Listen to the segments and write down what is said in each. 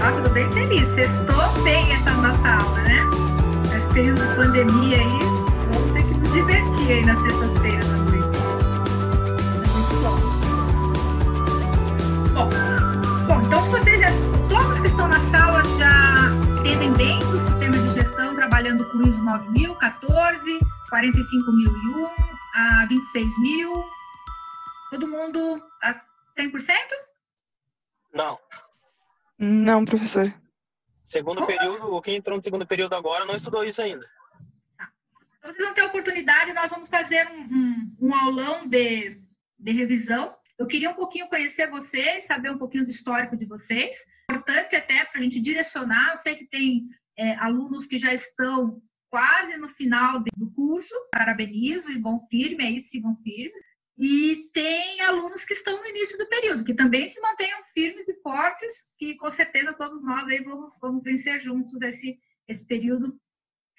Nossa, tô bem feliz. Sextou bem essa nossa aula, né? Nesse período de pandemia aí, vamos ter que nos divertir aí nas sextas-feiras também. É muito bom. Bom, então se vocês já, todos que estão na sala já entendem bem do sistema de gestão, trabalhando com ISO 9014, 45001, a 26000, todo mundo a 100%? Não. Não, professora. Segundo período, quem entrou no segundo período agora não estudou isso ainda. Tá. Então, vocês vão ter a oportunidade, nós vamos fazer um aulão de revisão. Eu queria um pouquinho conhecer vocês, saber um pouquinho do histórico de vocês. Importante até para a gente direcionar. Eu sei que tem alunos que já estão quase no final do curso. Parabenizo e vão firme, aí sigam firmes. E tem alunos que estão no início do período, que também se mantenham firmes e fortes, que com certeza todos nós aí vamos vencer juntos esse período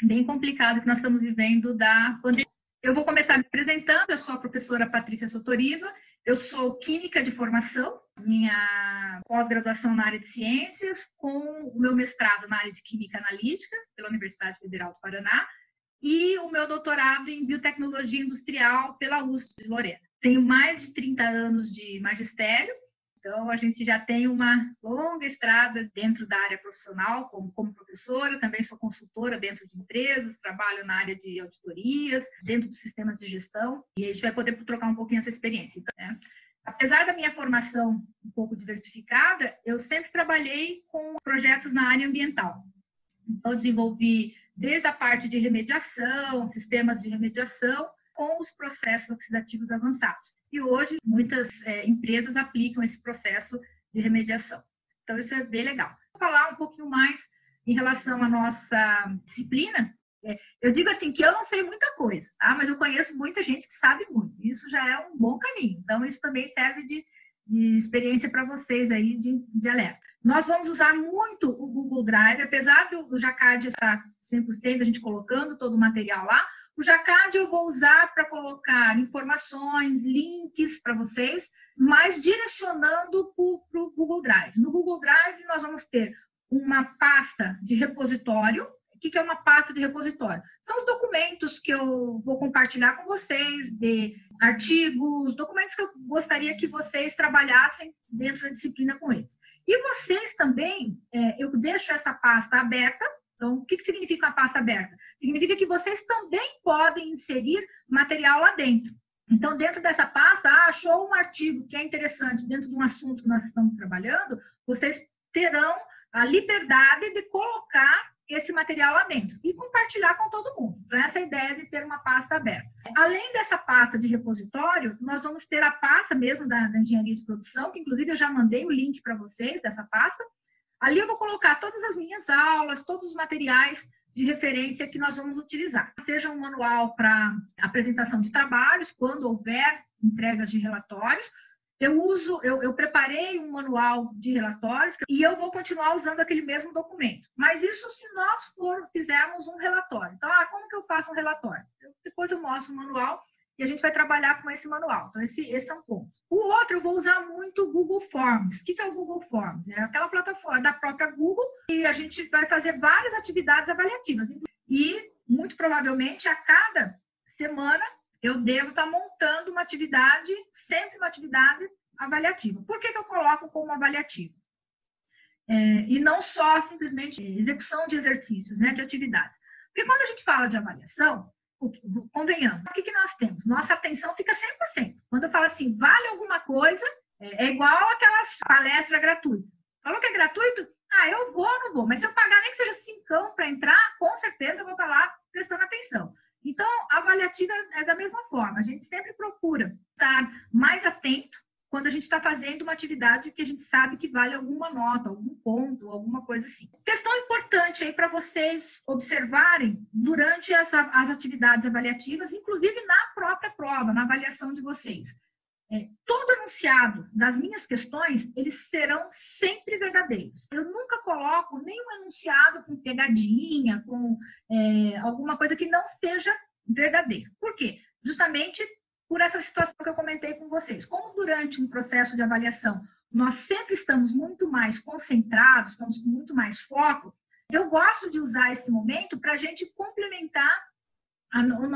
bem complicado que nós estamos vivendo da pandemia. Eu vou começar me apresentando, eu sou a professora Patrícia Sotoriva, eu sou química de formação, minha pós-graduação na área de ciências, com o meu mestrado na área de química analítica, pela Universidade Federal do Paraná, e o meu doutorado em biotecnologia industrial pela USP de Lorena. Tenho mais de 30 anos de magistério, então a gente já tem uma longa estrada dentro da área profissional, como professora, também sou consultora dentro de empresas, trabalho na área de auditorias, dentro dos sistemas de gestão, e a gente vai poder trocar um pouquinho essa experiência. Então, né? Apesar da minha formação um pouco diversificada, eu sempre trabalhei com projetos na área ambiental. Então, desenvolvi desde a parte de remediação, sistemas de remediação, com os processos oxidativos avançados. E hoje, muitas empresas aplicam esse processo de remediação. Então, isso é bem legal. Vou falar um pouquinho mais em relação à nossa disciplina. Eu digo assim, que eu não sei muita coisa, tá? Mas eu conheço muita gente que sabe muito. Isso já é um bom caminho. Então, isso também serve de experiência para vocês aí, de alerta. Nós vamos usar muito o Google Drive, apesar do Jacad estar 100%, a gente colocando todo o material lá, o Jacad eu vou usar para colocar informações, links para vocês, mas direcionando para o Google Drive. No Google Drive, nós vamos ter uma pasta de repositório. O que é uma pasta de repositório? São os documentos que eu vou compartilhar com vocês, de artigos, documentos que eu gostaria que vocês trabalhassem dentro da disciplina com eles. E vocês também, eu deixo essa pasta aberta. Então, o que significa uma pasta aberta? Significa que vocês também podem inserir material lá dentro. Então, dentro dessa pasta, achou um artigo que é interessante dentro de um assunto que nós estamos trabalhando, vocês terão a liberdade de colocar esse material lá dentro e compartilhar com todo mundo. Então, essa é a ideia de ter uma pasta aberta. Além dessa pasta de repositório, nós vamos ter a pasta mesmo da engenharia de produção, que inclusive eu já mandei o link para vocês dessa pasta. Ali eu vou colocar todas as minhas aulas, todos os materiais de referência que nós vamos utilizar. Seja um manual para apresentação de trabalhos, quando houver entregas de relatórios. Eu preparei um manual de relatórios e eu vou continuar usando aquele mesmo documento. Mas isso se nós fizermos um relatório. Então, como que eu faço um relatório? Depois eu mostro o manual e a gente vai trabalhar com esse manual. Então, esse é um ponto. O outro, eu vou usar muito o Google Forms. O que é o Google Forms? É aquela plataforma da própria Google e a gente vai fazer várias atividades avaliativas. E, muito provavelmente, a cada semana, eu devo estar montando uma atividade, sempre uma atividade avaliativa. Por que eu coloco como avaliativa? E não só, simplesmente, execução de exercícios, né, de atividades. Porque quando a gente fala de avaliação, convenhamos, o que nós temos? Nossa atenção fica 100%. Quando eu falo assim, vale alguma coisa, é igual aquelas palestras gratuitas. Falou que é gratuito? Eu vou ou não vou? Mas se eu pagar nem que seja 5 para entrar, com certeza eu vou estar lá prestando atenção. Então, a avaliativa é da mesma forma. A gente sempre procura estar mais atento quando a gente está fazendo uma atividade que a gente sabe que vale alguma nota, algum ponto, alguma coisa assim. Questão importante aí para vocês observarem durante as atividades avaliativas, inclusive na própria prova, na avaliação de vocês. Todo enunciado das minhas questões, eles serão sempre verdadeiros. Eu nunca coloco nenhum enunciado com pegadinha, com alguma coisa que não seja verdadeiro. Por quê? Justamente por essa situação que eu comentei com vocês. Como durante um processo de avaliação nós sempre estamos muito mais concentrados, estamos com muito mais foco. Eu gosto de usar esse momento para a gente complementar o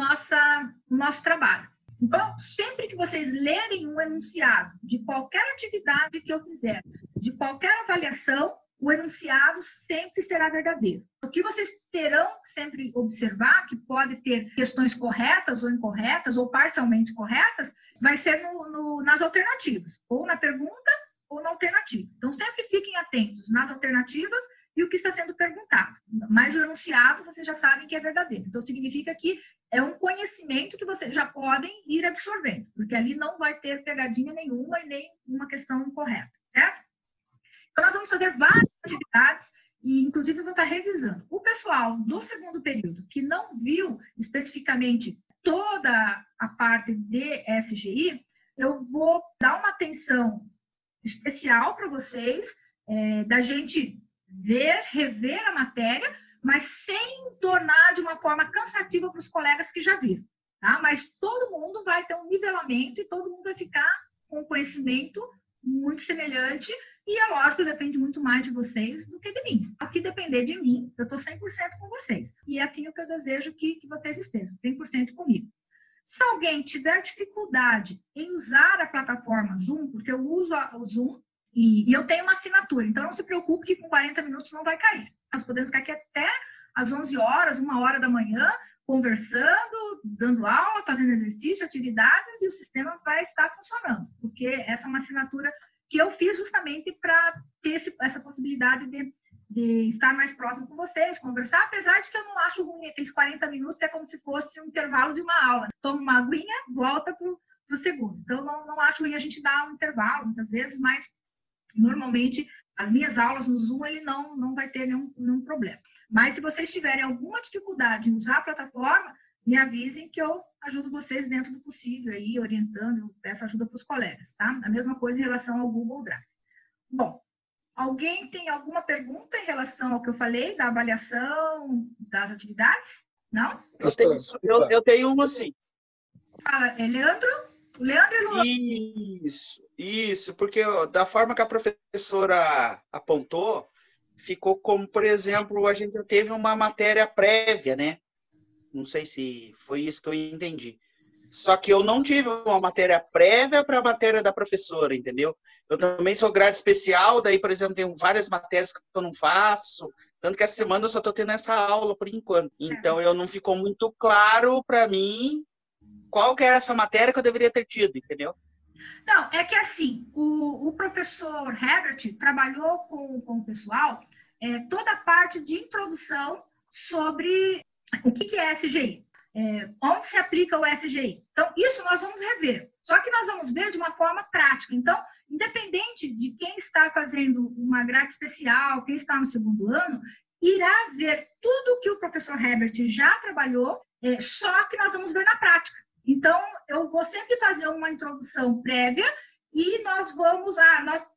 nosso trabalho. Então, sempre que vocês lerem um enunciado de qualquer atividade que eu fizer, de qualquer avaliação, o enunciado sempre será verdadeiro. O que vocês terão que sempre observar, que pode ter questões corretas ou incorretas, ou parcialmente corretas, vai ser nas alternativas, ou na pergunta ou na alternativa. Então, sempre fiquem atentos nas alternativas e o que está sendo perguntado. Mas o enunciado, vocês já sabem que é verdadeiro. Então, significa que é um conhecimento que vocês já podem ir absorvendo, porque ali não vai ter pegadinha nenhuma e nem uma questão incorreta, certo? Então, nós vamos fazer várias atividades e, inclusive, vou estar revisando. O pessoal do segundo período, que não viu especificamente toda a parte de SGI, eu vou dar uma atenção especial para vocês, da gente rever a matéria, mas sem tornar de uma forma cansativa para os colegas que já viram, tá? Mas todo mundo vai ter um nivelamento e todo mundo vai ficar com um conhecimento muito semelhante e, é lógico, depende muito mais de vocês do que de mim. O que depender de mim, eu estou 100% com vocês. E é assim o que eu desejo que vocês estejam, 100% comigo. Se alguém tiver dificuldade em usar a plataforma Zoom, porque eu uso o Zoom e eu tenho uma assinatura, então não se preocupe que com 40 minutos não vai cair. Nós podemos ficar aqui até às 11 horas, 1h da manhã, conversando, dando aula, fazendo exercício, atividades, e o sistema vai estar funcionando, porque essa é uma assinatura que eu fiz justamente para ter essa possibilidade de estar mais próximo com vocês, conversar, apesar de que eu não acho ruim, aqueles 40 minutos é como se fosse um intervalo de uma aula. Toma uma aguinha, volta para o segundo. Então, não acho ruim a gente dar um intervalo, muitas vezes, mas normalmente as minhas aulas no Zoom, ele não vai ter nenhum problema. Mas se vocês tiverem alguma dificuldade em usar a plataforma, me avisem que eu ajudo vocês dentro do possível, aí, orientando, eu peço ajuda para os colegas, tá? A mesma coisa em relação ao Google Drive. Bom, alguém tem alguma pergunta em relação ao que eu falei, da avaliação das atividades? Não? Eu tenho uma, sim. Fala, Leandro? Leandro e Luan. Isso, porque da forma que a professora apontou, ficou como, por exemplo, a gente teve uma matéria prévia, né? Não sei se foi isso que eu entendi. Só que eu não tive uma matéria prévia para a matéria da professora, entendeu? Eu também sou grade especial, daí, por exemplo, tenho várias matérias que eu não faço, tanto que essa semana eu só estou tendo essa aula por enquanto. Então, não ficou muito claro para mim qual que era essa matéria que eu deveria ter tido, entendeu? Não, é que assim, o professor Herbert trabalhou com o pessoal toda a parte de introdução sobre o que é SGI, onde se aplica o SGI. Então, isso nós vamos rever. Só que nós vamos ver de uma forma prática. Então, independente de quem está fazendo uma grade especial, quem está no segundo ano, irá ver tudo que o professor Herbert já trabalhou, só que nós vamos ver na prática. Então, eu vou sempre fazer uma introdução prévia e nós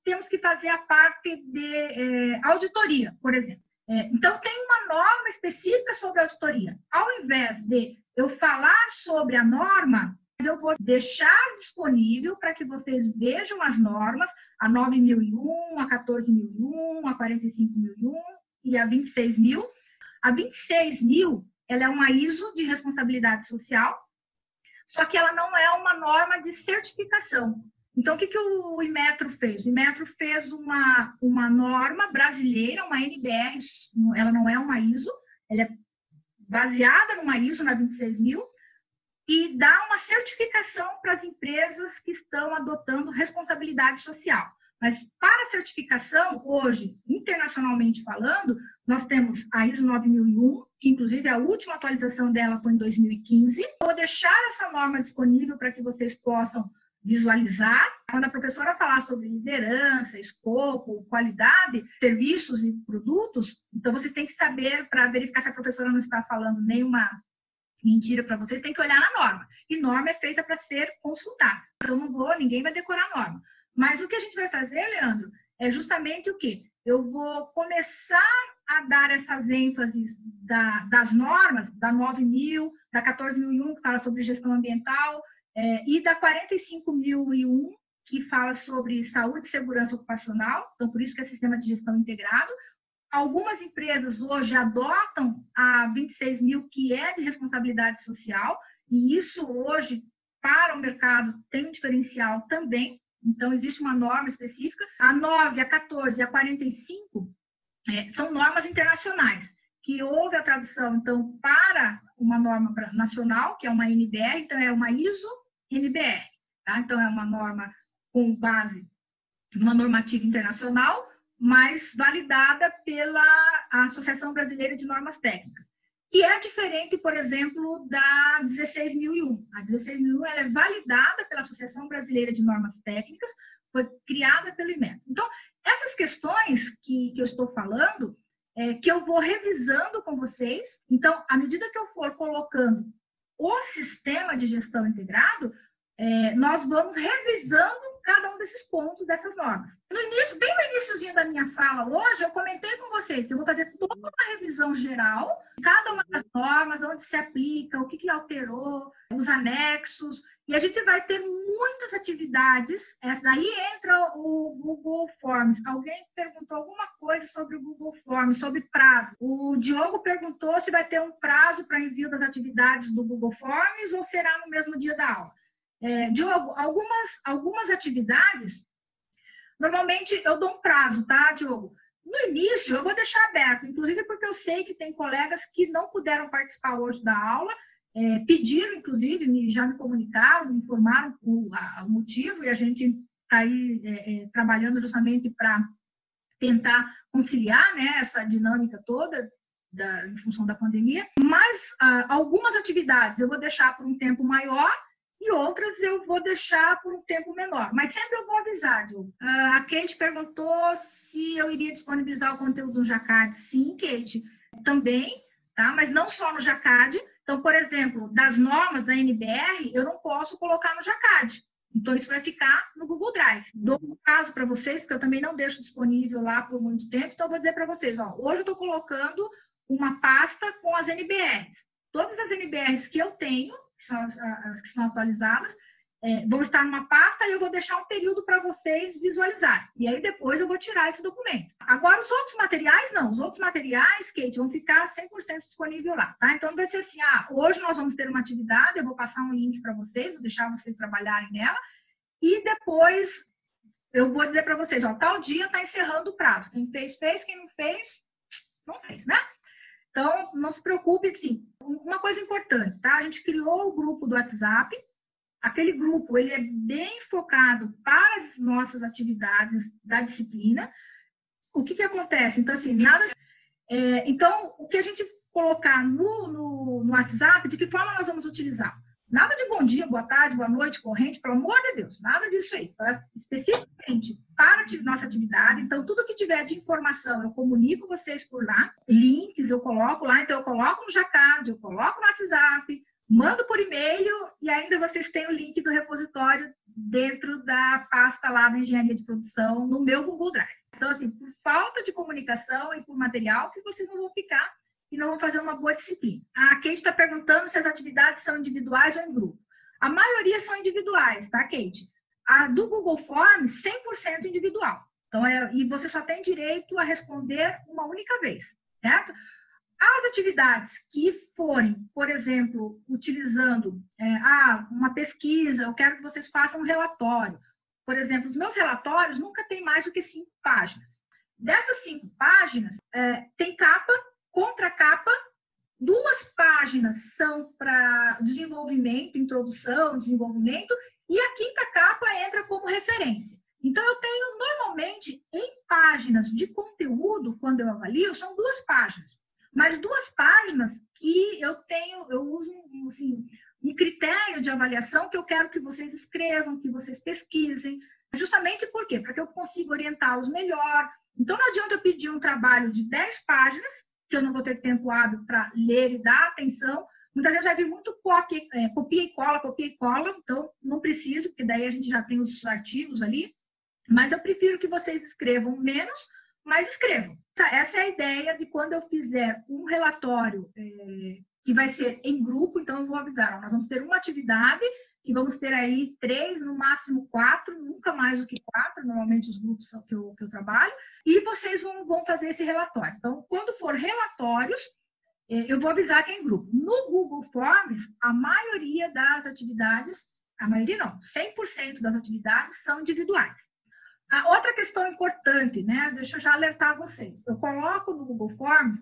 temos que fazer a parte de auditoria, por exemplo. Então, tem uma norma específica sobre auditoria. Ao invés de eu falar sobre a norma, eu vou deixar disponível para que vocês vejam as normas, a 9.001, a 14.001, a 45.001 e a 26.000. A 26.000, ela é uma ISO de responsabilidade social, só que ela não é uma norma de certificação. Então, o que o Inmetro fez? O Inmetro fez uma norma brasileira, uma NBR, ela não é uma ISO, ela é baseada numa ISO, na 26.000, e dá uma certificação para as empresas que estão adotando responsabilidade social. Mas para a certificação, hoje, internacionalmente falando, nós temos a ISO 9001, que inclusive a última atualização dela foi em 2015. Vou deixar essa norma disponível para que vocês possam visualizar. Quando a professora falar sobre liderança, escopo, qualidade, serviços e produtos, então vocês têm que saber, para verificar se a professora não está falando nenhuma mentira para vocês, tem que olhar na norma. E norma é feita para ser consultada. Então ninguém vai decorar a norma. Mas o que a gente vai fazer, Leandro, é justamente o quê? Eu vou começar a dar essas ênfases das normas, da 9.000, da 14.001, que fala sobre gestão ambiental, e da 45.001, que fala sobre saúde e segurança ocupacional, então por isso que é sistema de gestão integrado. Algumas empresas hoje adotam a 26.000, que é de responsabilidade social, e isso hoje, para o mercado, tem um diferencial também. Então, existe uma norma específica. A 9, a 14 e a 45 são normas internacionais, que houve a tradução, então, para uma norma nacional, que é uma NBR, então é uma ISO-NBR. Tá? Então, é uma norma com base numa normativa internacional, mas validada pela Associação Brasileira de Normas Técnicas. E é diferente, por exemplo, da 16.001. A 16.001 ela é validada pela Associação Brasileira de Normas Técnicas, foi criada pelo IMET. Então, essas questões que eu estou falando, que eu vou revisando com vocês. Então, à medida que eu for colocando o sistema de gestão integrado, nós vamos revisando cada um desses pontos, dessas normas. No início, bem no iniciozinho da minha fala hoje, eu comentei com vocês que eu vou fazer toda uma revisão geral, cada uma das normas, onde se aplica, o que alterou, os anexos, e a gente vai ter muitas atividades. Essa daí entra o Google Forms. Alguém perguntou alguma coisa sobre o Google Forms, sobre prazo. O Diogo perguntou se vai ter um prazo para envio das atividades do Google Forms ou será no mesmo dia da aula. Diogo, algumas atividades, normalmente eu dou um prazo, tá, Diogo? No início, eu vou deixar aberto, inclusive porque eu sei que tem colegas que não puderam participar hoje da aula, pediram, inclusive, já me comunicaram, me informaram o motivo, e a gente está aí trabalhando justamente para tentar conciliar, né, essa dinâmica toda em função da pandemia. Mas algumas atividades eu vou deixar por um tempo maior, e outras eu vou deixar por um tempo menor. Mas sempre eu vou avisar, Diogo. A Kate perguntou se eu iria disponibilizar o conteúdo no Jacad. Sim, Kate, também, tá? Mas não só no Jacad. Então, por exemplo, das normas da NBR, eu não posso colocar no Jacad. Então, isso vai ficar no Google Drive. Dou um caso para vocês, porque eu também não deixo disponível lá por muito tempo. Então, eu vou dizer para vocês, ó, hoje eu estou colocando uma pasta com as NBRs. Todas as NBRs que eu tenho, que são as que estão atualizadas, vão estar numa pasta e eu vou deixar um período para vocês visualizarem. E aí depois eu vou tirar esse documento. Agora, os outros materiais, não. Os outros materiais, Kate, vão ficar 100% disponível lá, tá? Então, vai ser assim, hoje nós vamos ter uma atividade, eu vou passar um link para vocês, vou deixar vocês trabalharem nela, e depois eu vou dizer para vocês, ó, tal dia está encerrando o prazo. Quem fez, fez. Quem não fez, não fez, né? Então, não se preocupe, sim. Uma coisa importante, tá? A gente criou o grupo do WhatsApp. Aquele grupo, ele é bem focado para as nossas atividades da disciplina. O que acontece? Então, assim, então, o que a gente colocar no WhatsApp, de que forma nós vamos utilizar? Nada de bom dia, boa tarde, boa noite, corrente, pelo amor de Deus, nada disso aí. Tá? Especificamente para a nossa atividade, então tudo que tiver de informação eu comunico vocês por lá, links eu coloco lá, então eu coloco no Jacad, eu coloco no WhatsApp, mando por e-mail e ainda vocês têm o link do repositório dentro da pasta lá da engenharia de produção no meu Google Drive. Então, assim, por falta de comunicação e por material, que vocês não vão ficar e não vão fazer uma boa disciplina. A Kate está perguntando se as atividades são individuais ou em grupo. A maioria são individuais, tá, Kate? A do Google Forms, 100% individual. Então, e você só tem direito a responder uma única vez, certo? As atividades que forem, por exemplo, utilizando uma pesquisa, eu quero que vocês façam um relatório. Por exemplo, os meus relatórios nunca tem mais do que 5 páginas. Dessas 5 páginas, tem capa, contracapa, 2 páginas são para desenvolvimento, introdução, desenvolvimento, e a 5ª capa entra como referência. Então, eu tenho, normalmente, em páginas de conteúdo, quando eu avalio, são 2 páginas. Mas 2 páginas que eu uso assim, um critério de avaliação que eu quero que vocês escrevam, que vocês pesquisem. Justamente por quê? Para que eu consiga orientá-los melhor. Então, não adianta eu pedir um trabalho de 10 páginas, que eu não vou ter tempo hábil para ler e dar atenção. Muitas vezes vai vir muito copia e cola, então não preciso, porque daí a gente já tem os artigos ali. Mas eu prefiro que vocês escrevam menos, mas escrevam. Essa é a ideia de quando eu fizer um relatório que vai ser em grupo, então eu vou avisar, nós vamos ter uma atividade e vamos ter aí 3, no máximo 4, nunca mais do que 4, normalmente os grupos são que eu trabalho, e vocês vão fazer esse relatório. Então, quando for relatórios, eu vou avisar que é em grupo. No Google Forms, a maioria das atividades, a maioria não, 100% das atividades são individuais. A outra questão importante, né? Deixa eu já alertar vocês. Eu coloco no Google Forms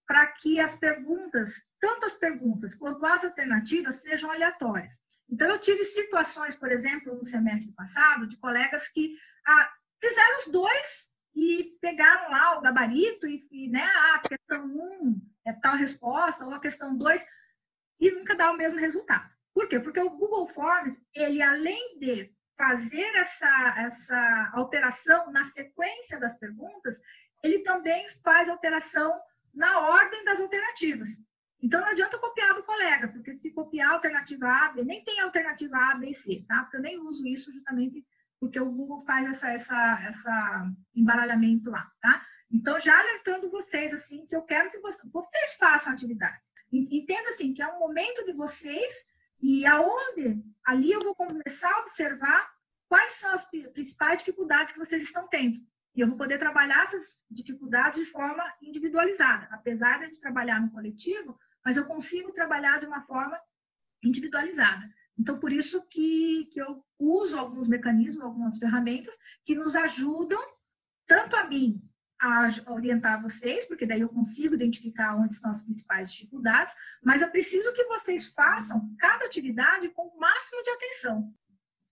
para que as perguntas, tanto as perguntas quanto as alternativas, sejam aleatórias. Então, eu tive situações, por exemplo, no semestre passado, de colegas que fizeram os dois e pegaram lá o gabarito e né, a questão 1 é tal resposta, ou a questão 2, e nunca dá o mesmo resultado. Por quê? Porque o Google Forms, ele além de fazer essa alteração na sequência das perguntas, ele também faz alteração na ordem das alternativas. Então, não adianta copiar do colega, porque se copiar a alternativa A, nem tem alternativa A, B e C, tá? Porque eu nem uso isso justamente porque o Google faz essa embaralhamento lá, tá? Então, já alertando vocês, assim, que eu quero que vocês façam a atividade. Entenda, assim, que é um momento de vocês e aonde ali eu vou começar a observar quais são as principais dificuldades que vocês estão tendo. E eu vou poder trabalhar essas dificuldades de forma individualizada. Apesar de a gente trabalhar no coletivo, mas eu consigo trabalhar de uma forma individualizada. Então, por isso que eu uso alguns mecanismos, algumas ferramentas que nos ajudam, tanto a mim, a orientar vocês, porque daí eu consigo identificar onde estão as principais dificuldades, mas eu preciso que vocês façam cada atividade com o máximo de atenção.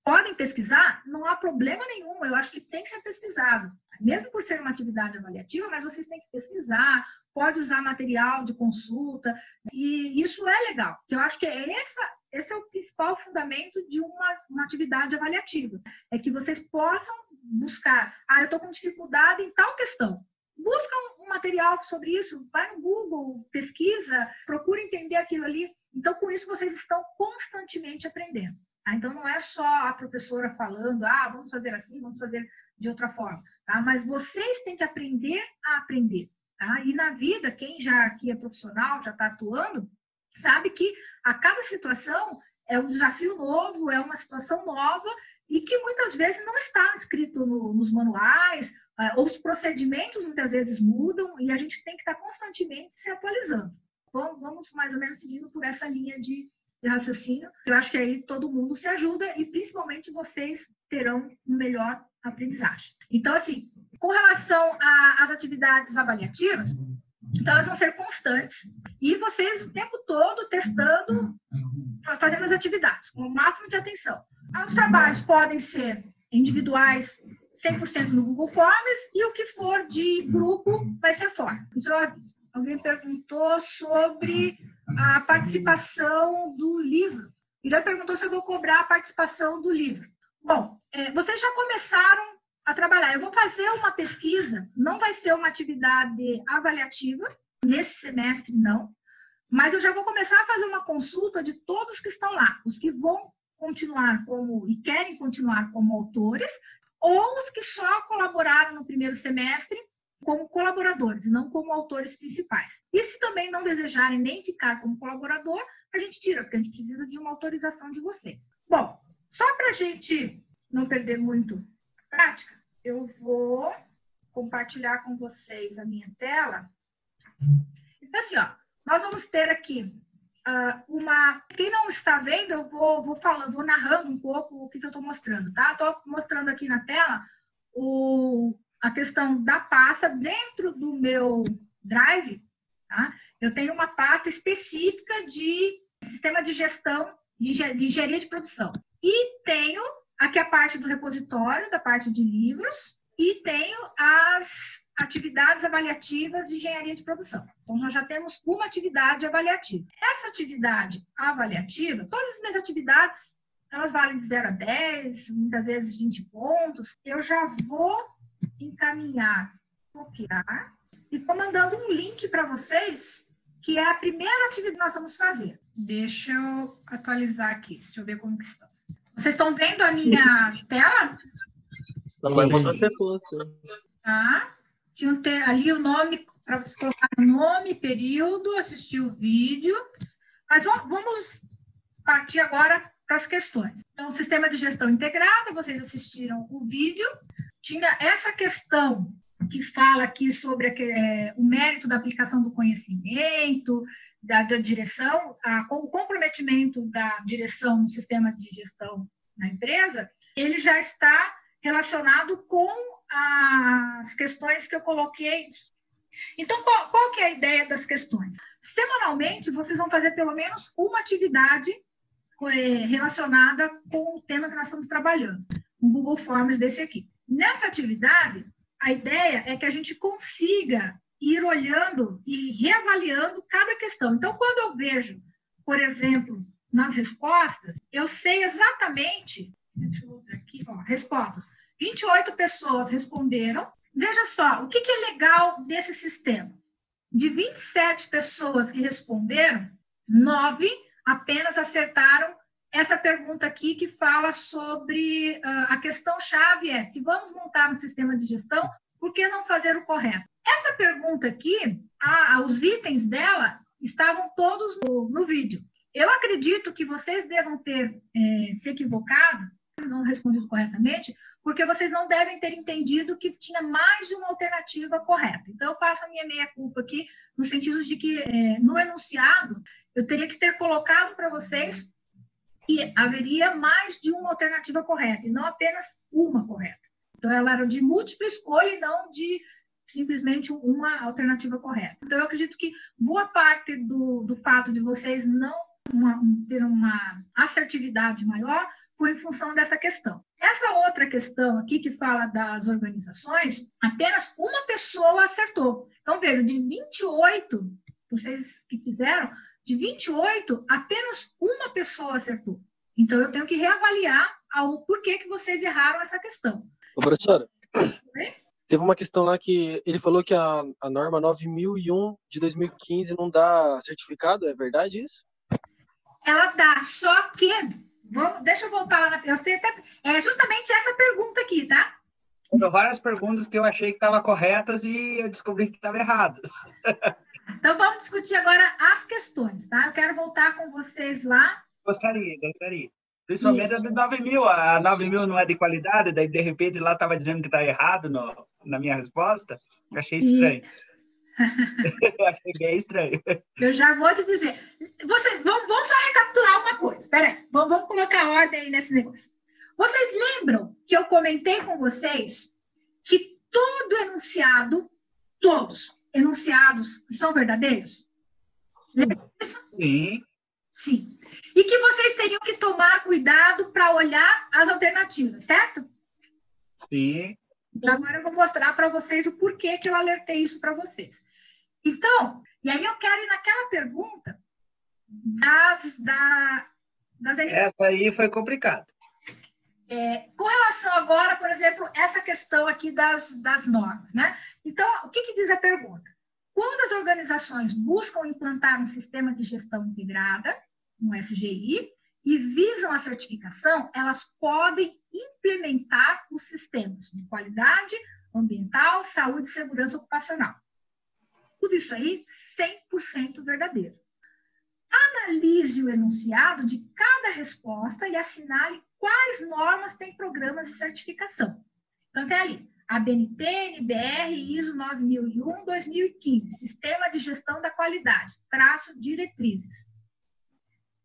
Podem pesquisar? Não há problema nenhum, eu acho que tem que ser pesquisado. Mesmo por ser uma atividade avaliativa, mas vocês têm que pesquisar, pode usar material de consulta, e isso é legal. Eu acho que esse é o principal fundamento de uma atividade avaliativa, é que vocês possam buscar, eu estou com dificuldade em tal questão. Busca um material sobre isso, vai no Google, pesquisa, procura entender aquilo ali. Então, com isso, vocês estão constantemente aprendendo. Tá? Então, não é só a professora falando, vamos fazer assim, vamos fazer de outra forma. Tá? Mas vocês têm que aprender a aprender. Tá? E na vida, quem já aqui é profissional, já está atuando, sabe que a cada situação é um desafio novo, é uma situação nova e que muitas vezes não está escrito nos manuais, ou os procedimentos muitas vezes mudam e a gente tem que estar constantemente se atualizando. Então, vamos mais ou menos seguindo por essa linha de raciocínio. Eu acho que aí todo mundo se ajuda e principalmente vocês terão um melhor aprendizagem. Então, assim, com relação às atividades avaliativas, então elas vão ser constantes e vocês o tempo todo testando, fazendo as atividades com o máximo de atenção. Os trabalhos podem ser individuais, 100% no Google Forms, e o que for de grupo vai ser fora. Isso eu aviso. Alguém perguntou sobre a participação do livro. Irã perguntou se eu vou cobrar a participação do livro. Bom, vocês já começaram a trabalhar. Eu vou fazer uma pesquisa, não vai ser uma atividade avaliativa, nesse semestre não, mas eu já vou começar a fazer uma consulta de todos que estão lá, os que vão continuar e querem continuar como autores, ou os que só colaboraram no primeiro semestre como colaboradores, não como autores principais. E se também não desejarem nem ficar como colaborador, a gente tira, porque a gente precisa de uma autorização de vocês. Bom, só para a gente não perder muito prática, eu vou compartilhar com vocês a minha tela. Então, assim, nós vamos ter aqui quem não está vendo, eu vou falando, vou narrando um pouco o que eu estou mostrando, tá? Estou mostrando aqui na tela a questão da pasta dentro do meu Drive, tá? Eu tenho uma pasta específica de sistema de gestão, de engenharia de produção. E tenho aqui a parte do repositório, da parte de livros, e tenho as atividades avaliativas de engenharia de produção. Então, nós já temos uma atividade avaliativa. Essa atividade avaliativa, todas as minhas atividades, elas valem de 0 a 10, muitas vezes 20 pontos. Eu já vou encaminhar, copiar, e estou mandando um link para vocês, que é a primeira atividade que nós vamos fazer. Deixa eu atualizar aqui, deixa eu ver como que estão. Vocês estão vendo a minha tela? Não vai mostrar as pessoas. Tá. Tinha ali o nome, para você colocar o nome, período, assistir o vídeo. Mas vamos partir agora para as questões. Então, sistema de gestão integrada, vocês assistiram o vídeo, tinha essa questão que fala aqui sobre o mérito da aplicação do conhecimento, da direção, o comprometimento da direção no sistema de gestão na empresa, ele já está relacionado com as questões que eu coloquei. Então, qual que é a ideia das questões? Semanalmente, vocês vão fazer pelo menos uma atividade relacionada com o tema que nós estamos trabalhando, um Google Forms desse aqui. Nessa atividade, a ideia é que a gente consiga ir olhando e reavaliando cada questão. Então, quando eu vejo, por exemplo, nas respostas, eu sei exatamente, deixa eu ver aqui, respostas. 28 pessoas responderam. Veja só, o que é legal desse sistema? De 27 pessoas que responderam, 9 apenas acertaram essa pergunta aqui que fala sobre a questão-chave se vamos montar um sistema de gestão, por que não fazer o correto? Essa pergunta aqui, os itens dela estavam todos no vídeo. Eu acredito que vocês devam ter se equivocado, não respondido corretamente, porque vocês não devem ter entendido que tinha mais de uma alternativa correta. Então, eu faço a minha meia-culpa aqui, no sentido de que, no enunciado, eu teria que ter colocado para vocês que haveria mais de uma alternativa correta, e não apenas uma correta. Então, ela era de múltipla escolha e não de simplesmente uma alternativa correta. Então, eu acredito que boa parte do fato de vocês não ter uma assertividade maior foi em função dessa questão. Essa outra questão aqui, que fala das organizações, apenas uma pessoa acertou. Então, veja, de 28, vocês que fizeram, de 28, apenas uma pessoa acertou. Então, eu tenho que reavaliar o porquê que vocês erraram essa questão. Ô, professora, teve uma questão lá que ele falou que a norma 9001 de 2015 não dá certificado, é verdade isso? Ela dá, só que... deixa eu voltar lá na... É justamente essa pergunta aqui, tá? Foram várias perguntas que eu achei que estavam corretas e eu descobri que estavam erradas. Então, vamos discutir agora as questões, tá? Eu quero voltar com vocês lá. Gostaria. Principalmente isso. A de 9.000. A 9.000 não é de qualidade, daí, de repente, lá estava dizendo que está errado na minha resposta. Eu achei estranho. Eu achei bem estranho. Eu já vou te dizer. Vamos só recapitular uma coisa. Espera aí. Vamos colocar ordem aí nesse negócio. Vocês lembram que eu comentei com vocês que todo enunciado, todos enunciados são verdadeiros? Lembra disso? Sim. Sim. E que vocês teriam que tomar cuidado para olhar as alternativas, certo? Sim. E agora eu vou mostrar para vocês o porquê que eu alertei isso para vocês. Então, e aí eu quero ir naquela pergunta das Essa aí foi complicada. Com relação agora, por exemplo, essa questão aqui das normas, né? Então, o que diz a pergunta? Quando as organizações buscam implantar um sistema de gestão integrada, um SGI, e visam a certificação, elas podem implementar os sistemas de qualidade ambiental, saúde e segurança ocupacional. Tudo isso aí, 100% verdadeiro. Analise o enunciado de cada resposta e assinale quais normas têm programas de certificação. Então, tem ali, ABNT, NBR, ISO 9001-2015, Sistema de Gestão da Qualidade, diretrizes.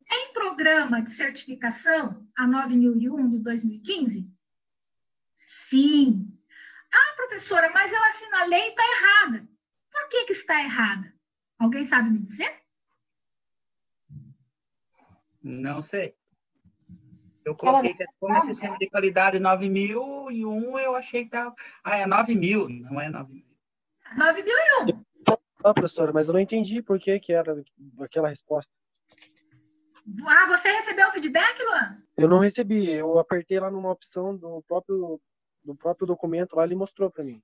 Tem programa de certificação, a 9001 de 2015? Sim. Ah, professora, mas eu assinalei e está errada. Por que está errada? Alguém sabe me dizer? Não sei. Eu coloquei que como sistema de qualidade 9001, eu achei que estava... é 9.000, não é 9.000. 9001. Ah, professora, mas eu não entendi por que era aquela resposta. Ah, você recebeu o feedback, Luan? Eu não recebi. Eu apertei lá numa opção do próprio documento lá, ele mostrou para mim.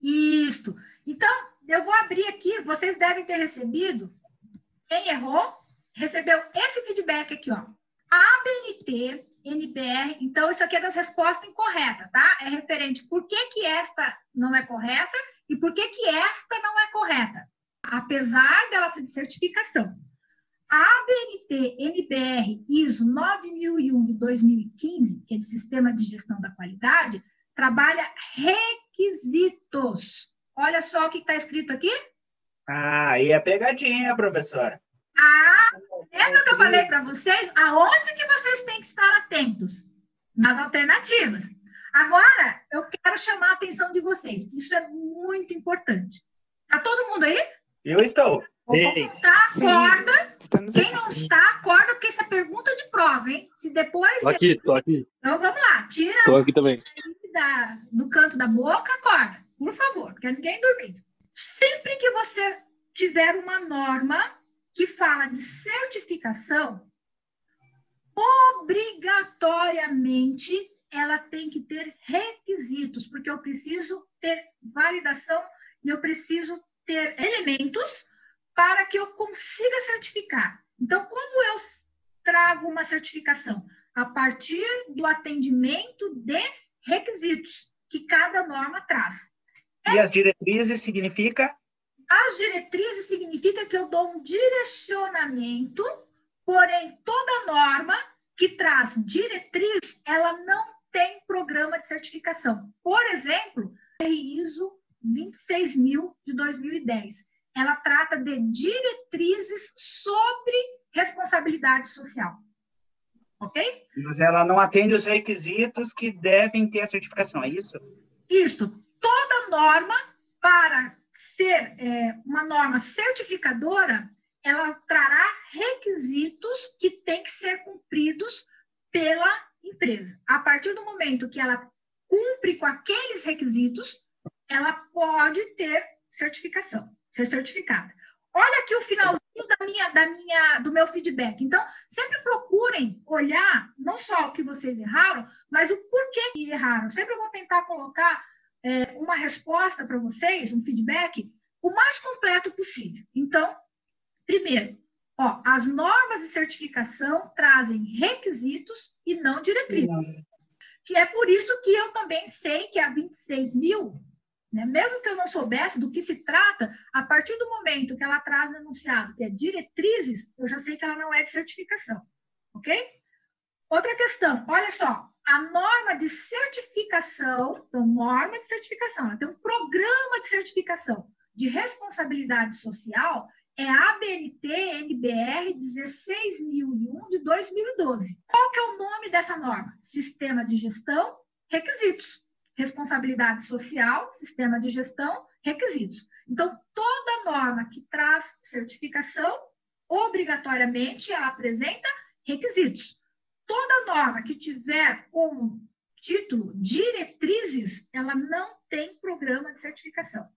Isso. Então, eu vou abrir aqui. Vocês devem ter recebido. Quem errou, recebeu esse feedback aqui, ó. ABNT, NBR. Então, isso aqui é das respostas incorretas, tá? É referente por que esta não é correta e por que esta não é correta. Apesar dela ser de certificação. A ABNT-NBR ISO 9001 de 2015, que é de Sistema de Gestão da Qualidade, trabalha requisitos. Olha só o que está escrito aqui. Ah, aí é pegadinha, professora. Lembra que eu falei para vocês? Aonde que vocês têm que estar atentos? Nas alternativas. Agora, eu quero chamar a atenção de vocês. Isso é muito importante. Está todo mundo aí? Eu estou. Tá, acorda. Estamos Quem aqui. não está, acorda, porque isso é pergunta de prova, hein? Se depois... Tô aqui. Então, vamos lá. Tira Tô aqui também. do canto da boca, acorda. Por favor, porque ninguém dormindo. Sempre que você tiver uma norma que fala de certificação, obrigatoriamente ela tem que ter requisitos, porque eu preciso ter validação e eu preciso ter elementos para que eu consiga certificar. Então, como eu trago uma certificação? A partir do atendimento de requisitos que cada norma traz. E as diretrizes significa? As diretrizes significa que eu dou um direcionamento, porém, toda norma que traz diretriz, ela não tem programa de certificação. Por exemplo, a ISO 26000 de 2010. Ela trata de diretrizes sobre responsabilidade social. Ok? Mas ela não atende os requisitos que devem ter a certificação, é isso? Isso. Toda norma, para ser uma norma certificadora, ela trará requisitos que têm que ser cumpridos pela empresa. A partir do momento que ela cumpre com aqueles requisitos, ela pode ter certificação, ser certificada. Olha aqui o finalzinho do meu feedback. Então, sempre procurem olhar não só o que vocês erraram, mas o porquê que erraram. Sempre vou tentar colocar uma resposta para vocês, um feedback, o mais completo possível. Então, primeiro, as normas de certificação trazem requisitos e não diretrizes. Que é por isso que eu também sei que a 26000, né, mesmo que eu não soubesse do que se trata, a partir do momento que ela traz no enunciado, que é diretrizes, eu já sei que ela não é de certificação. Ok? Outra questão, olha só. A norma de certificação, então, norma de certificação, ela tem um programa de certificação de responsabilidade social, é a ABNT-NBR 16001 de 2012. Qual que é o nome dessa norma? Sistema de Gestão, Requisitos. Responsabilidade Social, Sistema de Gestão, Requisitos. Então, toda norma que traz certificação, obrigatoriamente, ela apresenta requisitos. Toda norma que tiver como título diretrizes, ela não tem programa de certificação.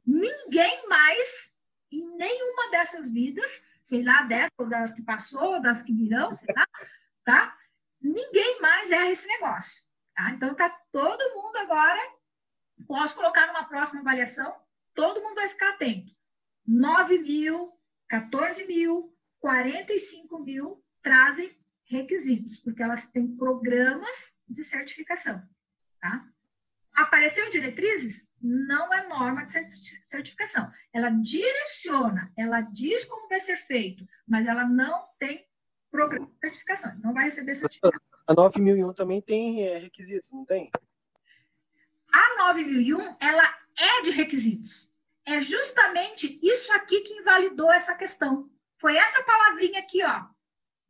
Ninguém mais, em nenhuma dessas vidas, sei lá, dessa ou das que passou, das que virão, sei lá, tá? Ninguém mais erra esse negócio, tá? Então, tá todo mundo agora, posso colocar numa próxima avaliação, todo mundo vai ficar atento. 9.000, 14.000, 45.000 trazem requisitos, porque elas têm programas de certificação, tá? Apareceu diretrizes? Não é norma de certificação. Ela direciona, ela diz como vai ser feito, mas ela não tem programa de certificação, não vai receber certificação. A 9001 também tem requisitos, não tem? A 9001, ela é de requisitos. É justamente isso aqui que invalidou essa questão. Foi essa palavrinha aqui, ó.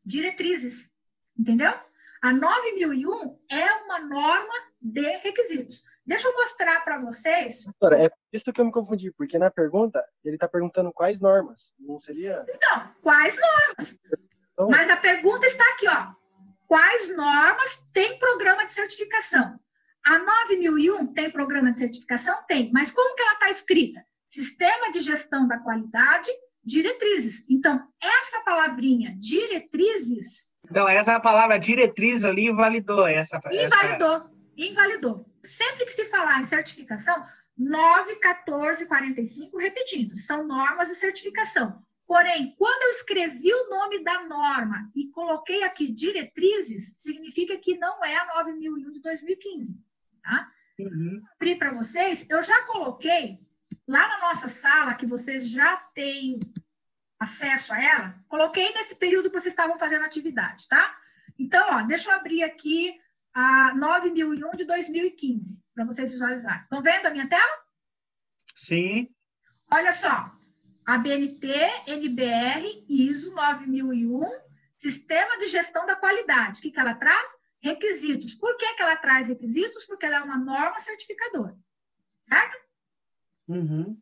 Diretrizes, entendeu? A 9001 é uma norma de requisitos. Deixa eu mostrar para vocês. Doutora, é por isso que eu me confundi, porque na pergunta, ele está perguntando quais normas, não seria... Então, quais normas? Então... Mas a pergunta está aqui, ó. Quais normas têm programa de certificação? A 9001 tem programa de certificação? Tem. Mas como que ela está escrita? Sistema de Gestão da Qualidade, diretrizes. Então, essa palavrinha, diretrizes... Então, essa palavra diretriz ali invalidou essa... Invalidou. Sempre que se falar em certificação, 9, 14, 45, repetindo, são normas de certificação. Porém, quando eu escrevi o nome da norma e coloquei aqui diretrizes, significa que não é a 9001 de 2015. Tá? Abri para vocês, eu já coloquei lá na nossa sala, que vocês já têm acesso a ela, coloquei nesse período que vocês estavam fazendo atividade, tá? Então, ó, deixa eu abrir aqui a 9001 de 2015, para vocês visualizarem. Estão vendo a minha tela? Sim. Olha só, a BNT, NBR, ISO 9001, Sistema de Gestão da Qualidade. O que ela traz? Requisitos. Por que ela traz requisitos? Porque ela é uma norma certificadora, certo? Uhum.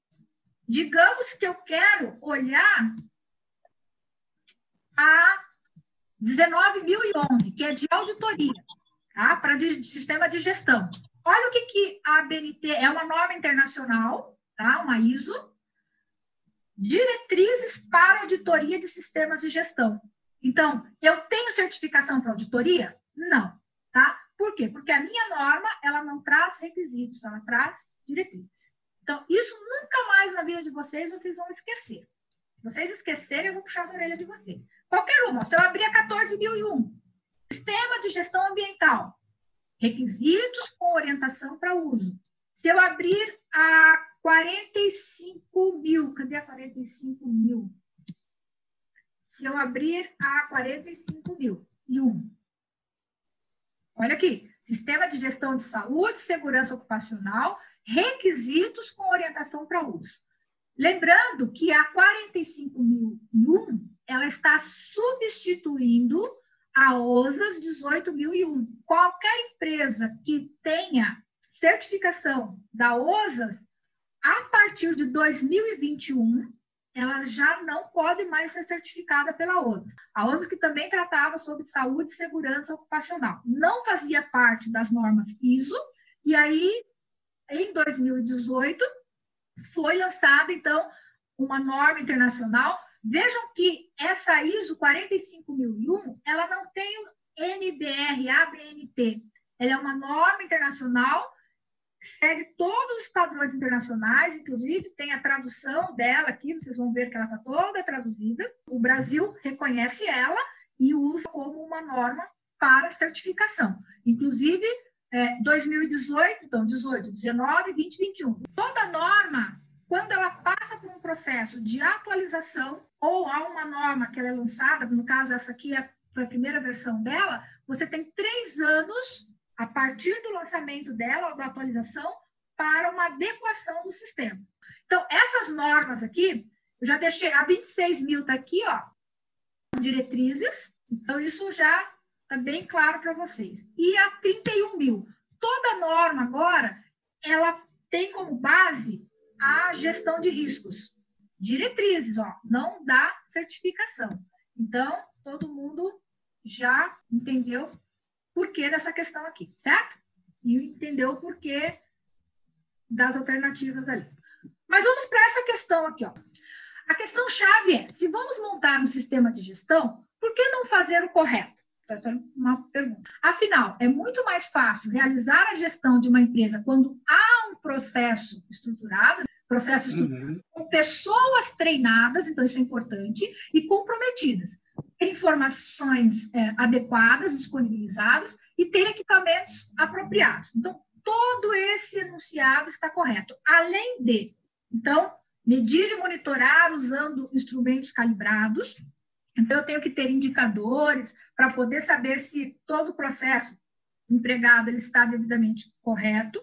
Digamos que eu quero olhar a 19.011, que é de auditoria, tá? Para sistema de gestão. Olha o que a BNT é uma norma internacional, tá? Uma ISO, diretrizes para auditoria de sistemas de gestão. Então, eu tenho certificação para auditoria? Não, tá? Por quê? Porque a minha norma, ela não traz requisitos, ela traz diretrizes. Então, isso nunca mais na vida de vocês vão esquecer. Se vocês esquecerem, eu vou puxar as orelhas de vocês. Qualquer uma. Se eu abrir a 14.001, Sistema de Gestão Ambiental, requisitos com orientação para uso. Se eu abrir a 45.000, cadê a 45.000? Se eu abrir a 45.001, olha aqui, Sistema de Gestão de Saúde, Segurança Ocupacional, requisitos com orientação para uso. Lembrando que a 45.001, ela está substituindo a OSAS 18.001. Qualquer empresa que tenha certificação da OSAS, a partir de 2021, ela já não pode mais ser certificada pela OSAS. A OSAS que também tratava sobre saúde e segurança ocupacional. Não fazia parte das normas ISO, e aí, em 2018, foi lançada, então, uma norma internacional. Vejam que essa ISO 45.001, ela não tem o NBR, ABNT. Ela é uma norma internacional, segue todos os padrões internacionais, inclusive tem a tradução dela aqui, vocês vão ver que ela está toda traduzida. O Brasil reconhece ela e usa como uma norma para certificação. Inclusive, 2018, então, 18, 19, 20, 21. Toda norma, quando ela passa por um processo de atualização, ou há uma norma que ela é lançada, no caso, essa aqui foi a primeira versão dela, você tem 3 anos, a partir do lançamento dela, ou da atualização, para uma adequação do sistema. Então, essas normas aqui, eu já deixei, a 26.000 está aqui, ó, diretrizes, então isso já está bem claro para vocês. E a 31.000, toda norma agora, ela tem como base a gestão de riscos. Diretrizes, ó, não dá certificação. Então, todo mundo já entendeu o porquê dessa questão aqui, certo? E entendeu o porquê das alternativas ali. Mas vamos para essa questão aqui, ó. A questão-chave é, se vamos montar um sistema de gestão, por que não fazer o correto? Essa é uma pergunta. Afinal, é muito mais fácil realizar a gestão de uma empresa quando há um processo estruturado, com pessoas treinadas, então isso é importante, e comprometidas. Ter informações adequadas, disponibilizadas, e ter equipamentos apropriados. Então, todo esse enunciado está correto. Além de, então, medir e monitorar usando instrumentos calibrados. Então, eu tenho que ter indicadores para poder saber se todo o processo empregado ele está devidamente correto.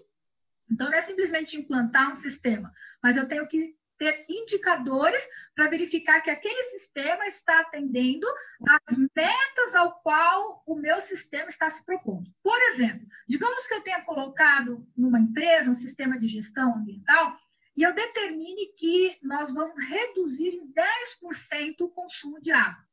Então, não é simplesmente implantar um sistema, mas eu tenho que ter indicadores para verificar que aquele sistema está atendendo às metas ao qual o meu sistema está se propondo. Por exemplo, digamos que eu tenha colocado numa empresa um sistema de gestão ambiental e eu determine que nós vamos reduzir em 10% o consumo de água,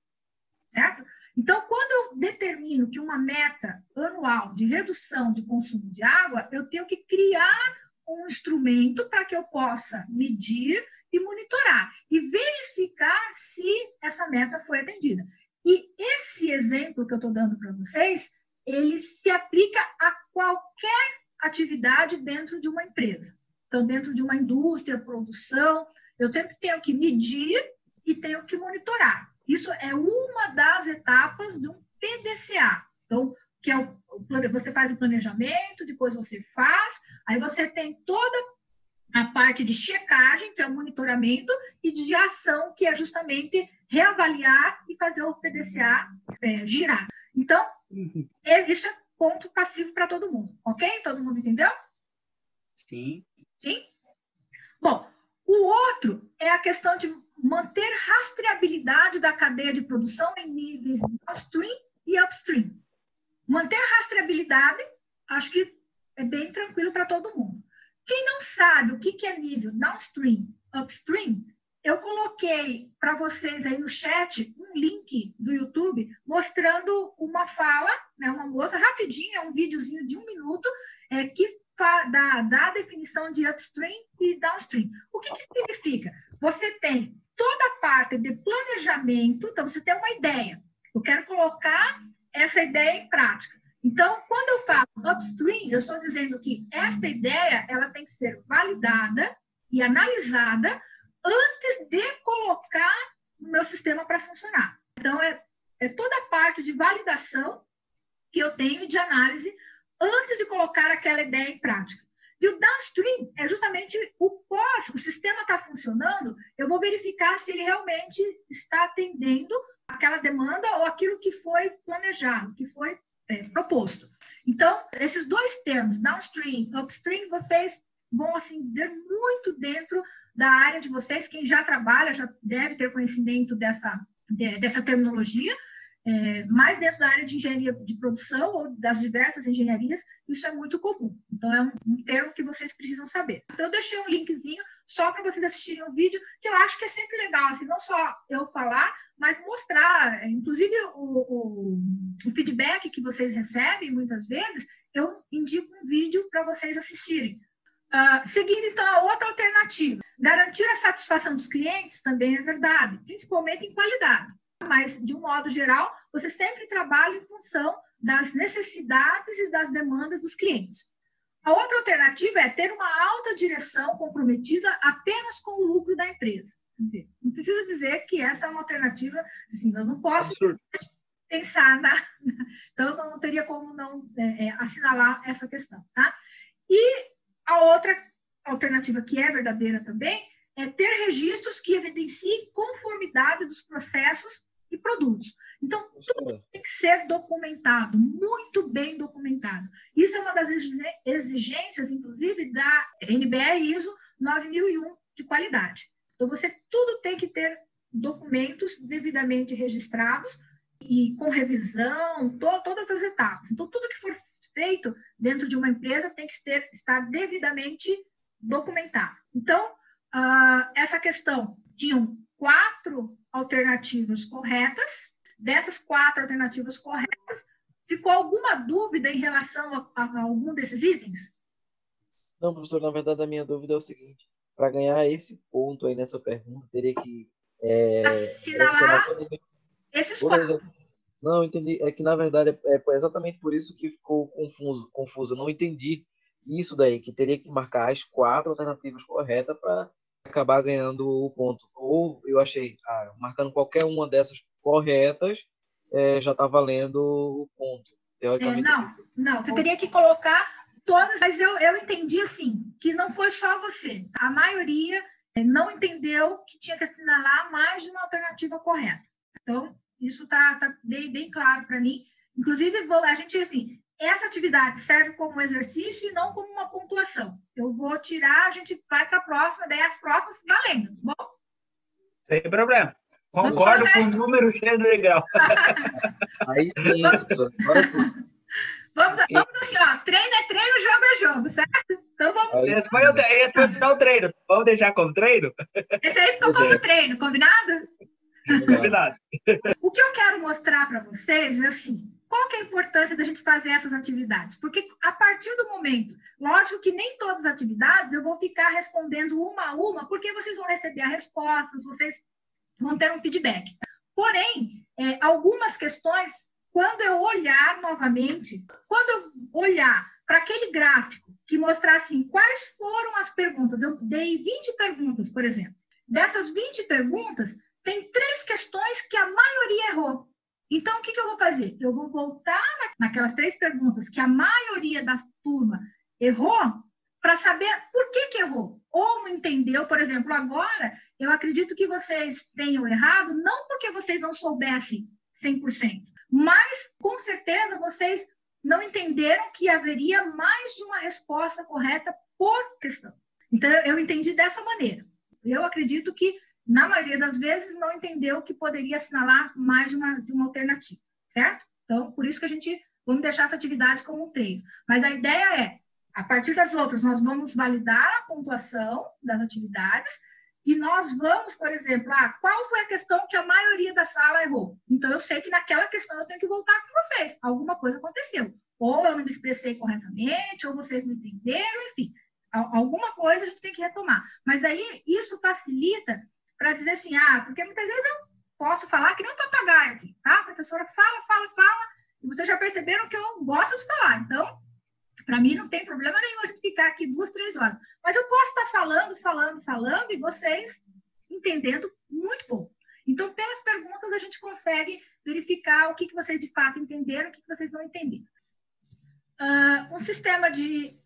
certo? Então, quando eu determino que uma meta anual de redução de consumo de água, eu tenho que criar um instrumento para que eu possa medir e monitorar e verificar se essa meta foi atendida. E esse exemplo que eu estou dando para vocês, ele se aplica a qualquer atividade dentro de uma empresa. Então, dentro de uma indústria, produção, eu sempre tenho que medir e tenho que monitorar. Isso é uma das etapas de um PDCA. Então, que é você faz o planejamento, depois você faz, aí você tem toda a parte de checagem, que é o monitoramento, e de ação, que é justamente reavaliar e fazer o PDCA girar. Então, isso é ponto passivo para todo mundo, ok? Todo mundo entendeu? Sim. Sim? Bom, o outro é a questão de manter rastreabilidade da cadeia de produção em níveis downstream e upstream. Manter rastreabilidade, acho que é bem tranquilo para todo mundo. Quem não sabe o que é nível downstream, upstream, eu coloquei para vocês aí no chat um link do YouTube mostrando uma fala, né, uma moça, rapidinho, é um videozinho de 1 minuto, que dá a definição de upstream e downstream. O que significa? Você tem toda a parte de planejamento, então você tem uma ideia. Eu quero colocar essa ideia em prática. Então, quando eu falo upstream, eu estou dizendo que esta ideia ela tem que ser validada e analisada antes de colocar o meu sistema para funcionar. Então, é toda a parte de validação que eu tenho de análise antes de colocar aquela ideia em prática. E o downstream é justamente o sistema está funcionando, eu vou verificar se ele realmente está atendendo aquela demanda ou aquilo que foi planejado, que foi proposto. Então, esses dois termos, downstream, upstream, vocês vão assim, ver muito dentro da área de vocês. Quem já trabalha já deve ter conhecimento dessa terminologia, mas dentro da área de engenharia de produção ou das diversas engenharias, isso é muito comum. Então, é um termo que vocês precisam saber. Então, eu deixei um linkzinho só para vocês assistirem o vídeo, que eu acho que é sempre legal, assim, não só eu falar, mas mostrar, inclusive o feedback que vocês recebem, muitas vezes, eu indico um vídeo para vocês assistirem. Seguindo, então, a outra alternativa. Garantir a satisfação dos clientes também é verdade, principalmente em qualidade. Mas, de um modo geral, você sempre trabalha em função das necessidades e das demandas dos clientes. A outra alternativa é ter uma alta direção comprometida apenas com o lucro da empresa. Não precisa dizer que essa é uma alternativa, assim, eu não posso pensar então, eu não teria como não assinalar essa questão, tá? E a outra alternativa, que é verdadeira também, é ter registros que evidenciem conformidade dos processos e produtos. Então, tudo tem que ser documentado, muito bem documentado. Isso é uma das exigências, inclusive, da NBR ISO 9001 de qualidade. Então, tudo tem que ter documentos devidamente registrados e com revisão, todas as etapas. Então, tudo que for feito dentro de uma empresa tem que estar devidamente documentado. Então, essa questão, tinham 4 alternativas corretas. Dessas 4 alternativas corretas, ficou alguma dúvida em relação a algum desses itens? Não, professor, na verdade a minha dúvida é o seguinte, para ganhar esse ponto aí nessa pergunta, teria que assinalar esses 4. Não, entendi. É que, na verdade, é exatamente por isso que ficou confuso. Eu não entendi isso daí, que teria que marcar as 4 alternativas corretas para acabar ganhando o ponto. Ou eu achei, marcando qualquer uma dessas corretas, já está valendo o ponto. Teoricamente. Não, você teria que colocar todas, mas eu entendi assim, que não foi só você. A maioria não entendeu que tinha que assinalar mais de uma alternativa correta. Então, isso está bem claro para mim. Inclusive, a gente, assim, essa atividade serve como exercício e não como uma pontuação. Eu vou tirar, a gente vai para a próxima, daí as próximas valendo, tá bom? Sem problema. Concordo com o número cheio do legal. Aí sim, agora sim. Vamos assim, ó, treino é treino, jogo é jogo, certo? Então vamos. Esse foi só o treino. Vamos deixar como treino? Esse aí ficou como treino, combinado? Combinado. O que eu quero mostrar para vocês é assim, qual que é a importância da gente fazer essas atividades? Porque a partir do momento, lógico que nem todas as atividades eu vou ficar respondendo uma a uma, porque vocês vão receber a resposta, vocês vão ter um feedback. Porém, algumas questões, quando eu olhar novamente, quando eu olhar para aquele gráfico que mostrar assim, quais foram as perguntas, eu dei 20 perguntas, por exemplo. Dessas 20 perguntas, tem 3 questões que a maioria errou. Então, o que eu vou fazer? Eu vou voltar naquelas 3 perguntas que a maioria da turma errou para saber por que errou. Ou não entendeu, por exemplo, agora, eu acredito que vocês tenham errado, não porque vocês não soubessem 100%, mas, com certeza, vocês não entenderam que haveria mais de uma resposta correta por questão. Então, eu entendi dessa maneira. Eu acredito que, na maioria das vezes, não entendeu que poderia assinalar mais de uma alternativa, certo? Então, por isso que vamos deixar essa atividade como um treino. Mas a ideia é, a partir das outras, nós vamos validar a pontuação das atividades e nós vamos, por exemplo, qual foi a questão que a maioria da sala errou? Então, eu sei que naquela questão eu tenho que voltar com vocês. Alguma coisa aconteceu. Ou eu não me expressei corretamente, ou vocês não entenderam, enfim. Alguma coisa a gente tem que retomar. Mas aí, isso facilita para dizer assim, porque muitas vezes eu posso falar que nem um papagaio aqui, tá? A professora fala, e vocês já perceberam que eu gosto de falar. Então, para mim não tem problema nenhum a gente ficar aqui 2, 3 horas. Mas eu posso estar falando, e vocês entendendo muito pouco. Então, pelas perguntas, a gente consegue verificar o que vocês de fato entenderam, o que vocês não entenderam. Um sistema de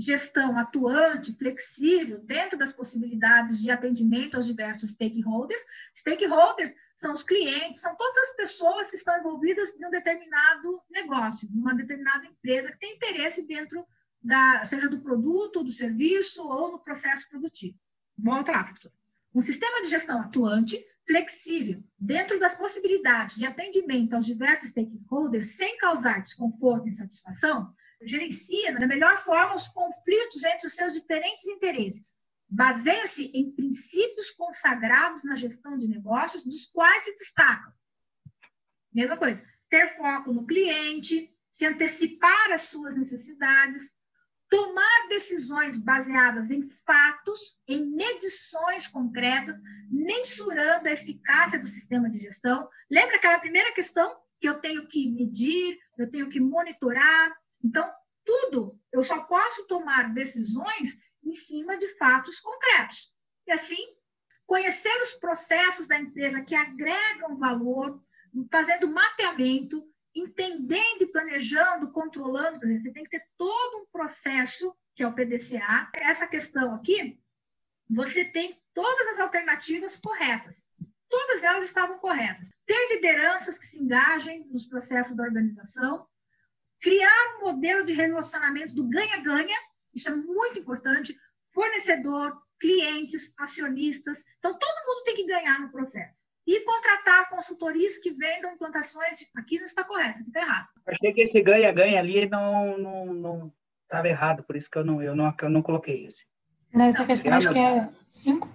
gestão atuante, flexível, dentro das possibilidades de atendimento aos diversos stakeholders. Stakeholders são os clientes, são todas as pessoas que estão envolvidas em um determinado negócio, uma determinada empresa que tem interesse dentro seja do produto, do serviço ou no processo produtivo. Volta lá, professor. Um sistema de gestão atuante, flexível, dentro das possibilidades de atendimento aos diversos stakeholders, sem causar desconforto e insatisfação, gerencia da melhor forma os conflitos entre os seus diferentes interesses. Baseia-se em princípios consagrados na gestão de negócios, dos quais se destacam. Mesma coisa, ter foco no cliente, se antecipar às suas necessidades, tomar decisões baseadas em fatos, em medições concretas, mensurando a eficácia do sistema de gestão. Lembra aquela primeira questão que eu tenho que medir, eu tenho que monitorar? Então, tudo, eu só posso tomar decisões em cima de fatos concretos. E assim, conhecer os processos da empresa que agregam valor, fazendo mapeamento, entendendo e planejando, controlando, por exemplo, você tem que ter todo um processo, que é o PDCA. Essa questão aqui, você tem todas as alternativas corretas. Todas elas estavam corretas. Ter lideranças que se engajem nos processos da organização, criar um modelo de relacionamento do ganha-ganha, isso é muito importante, fornecedor, clientes, acionistas, então todo mundo tem que ganhar no processo. E contratar consultorias que vendam implantações, aqui não está correto, aqui está errado. Achei que esse ganha-ganha ali não estava errado, por isso que eu não coloquei esse. Nessa questão, acho que é 5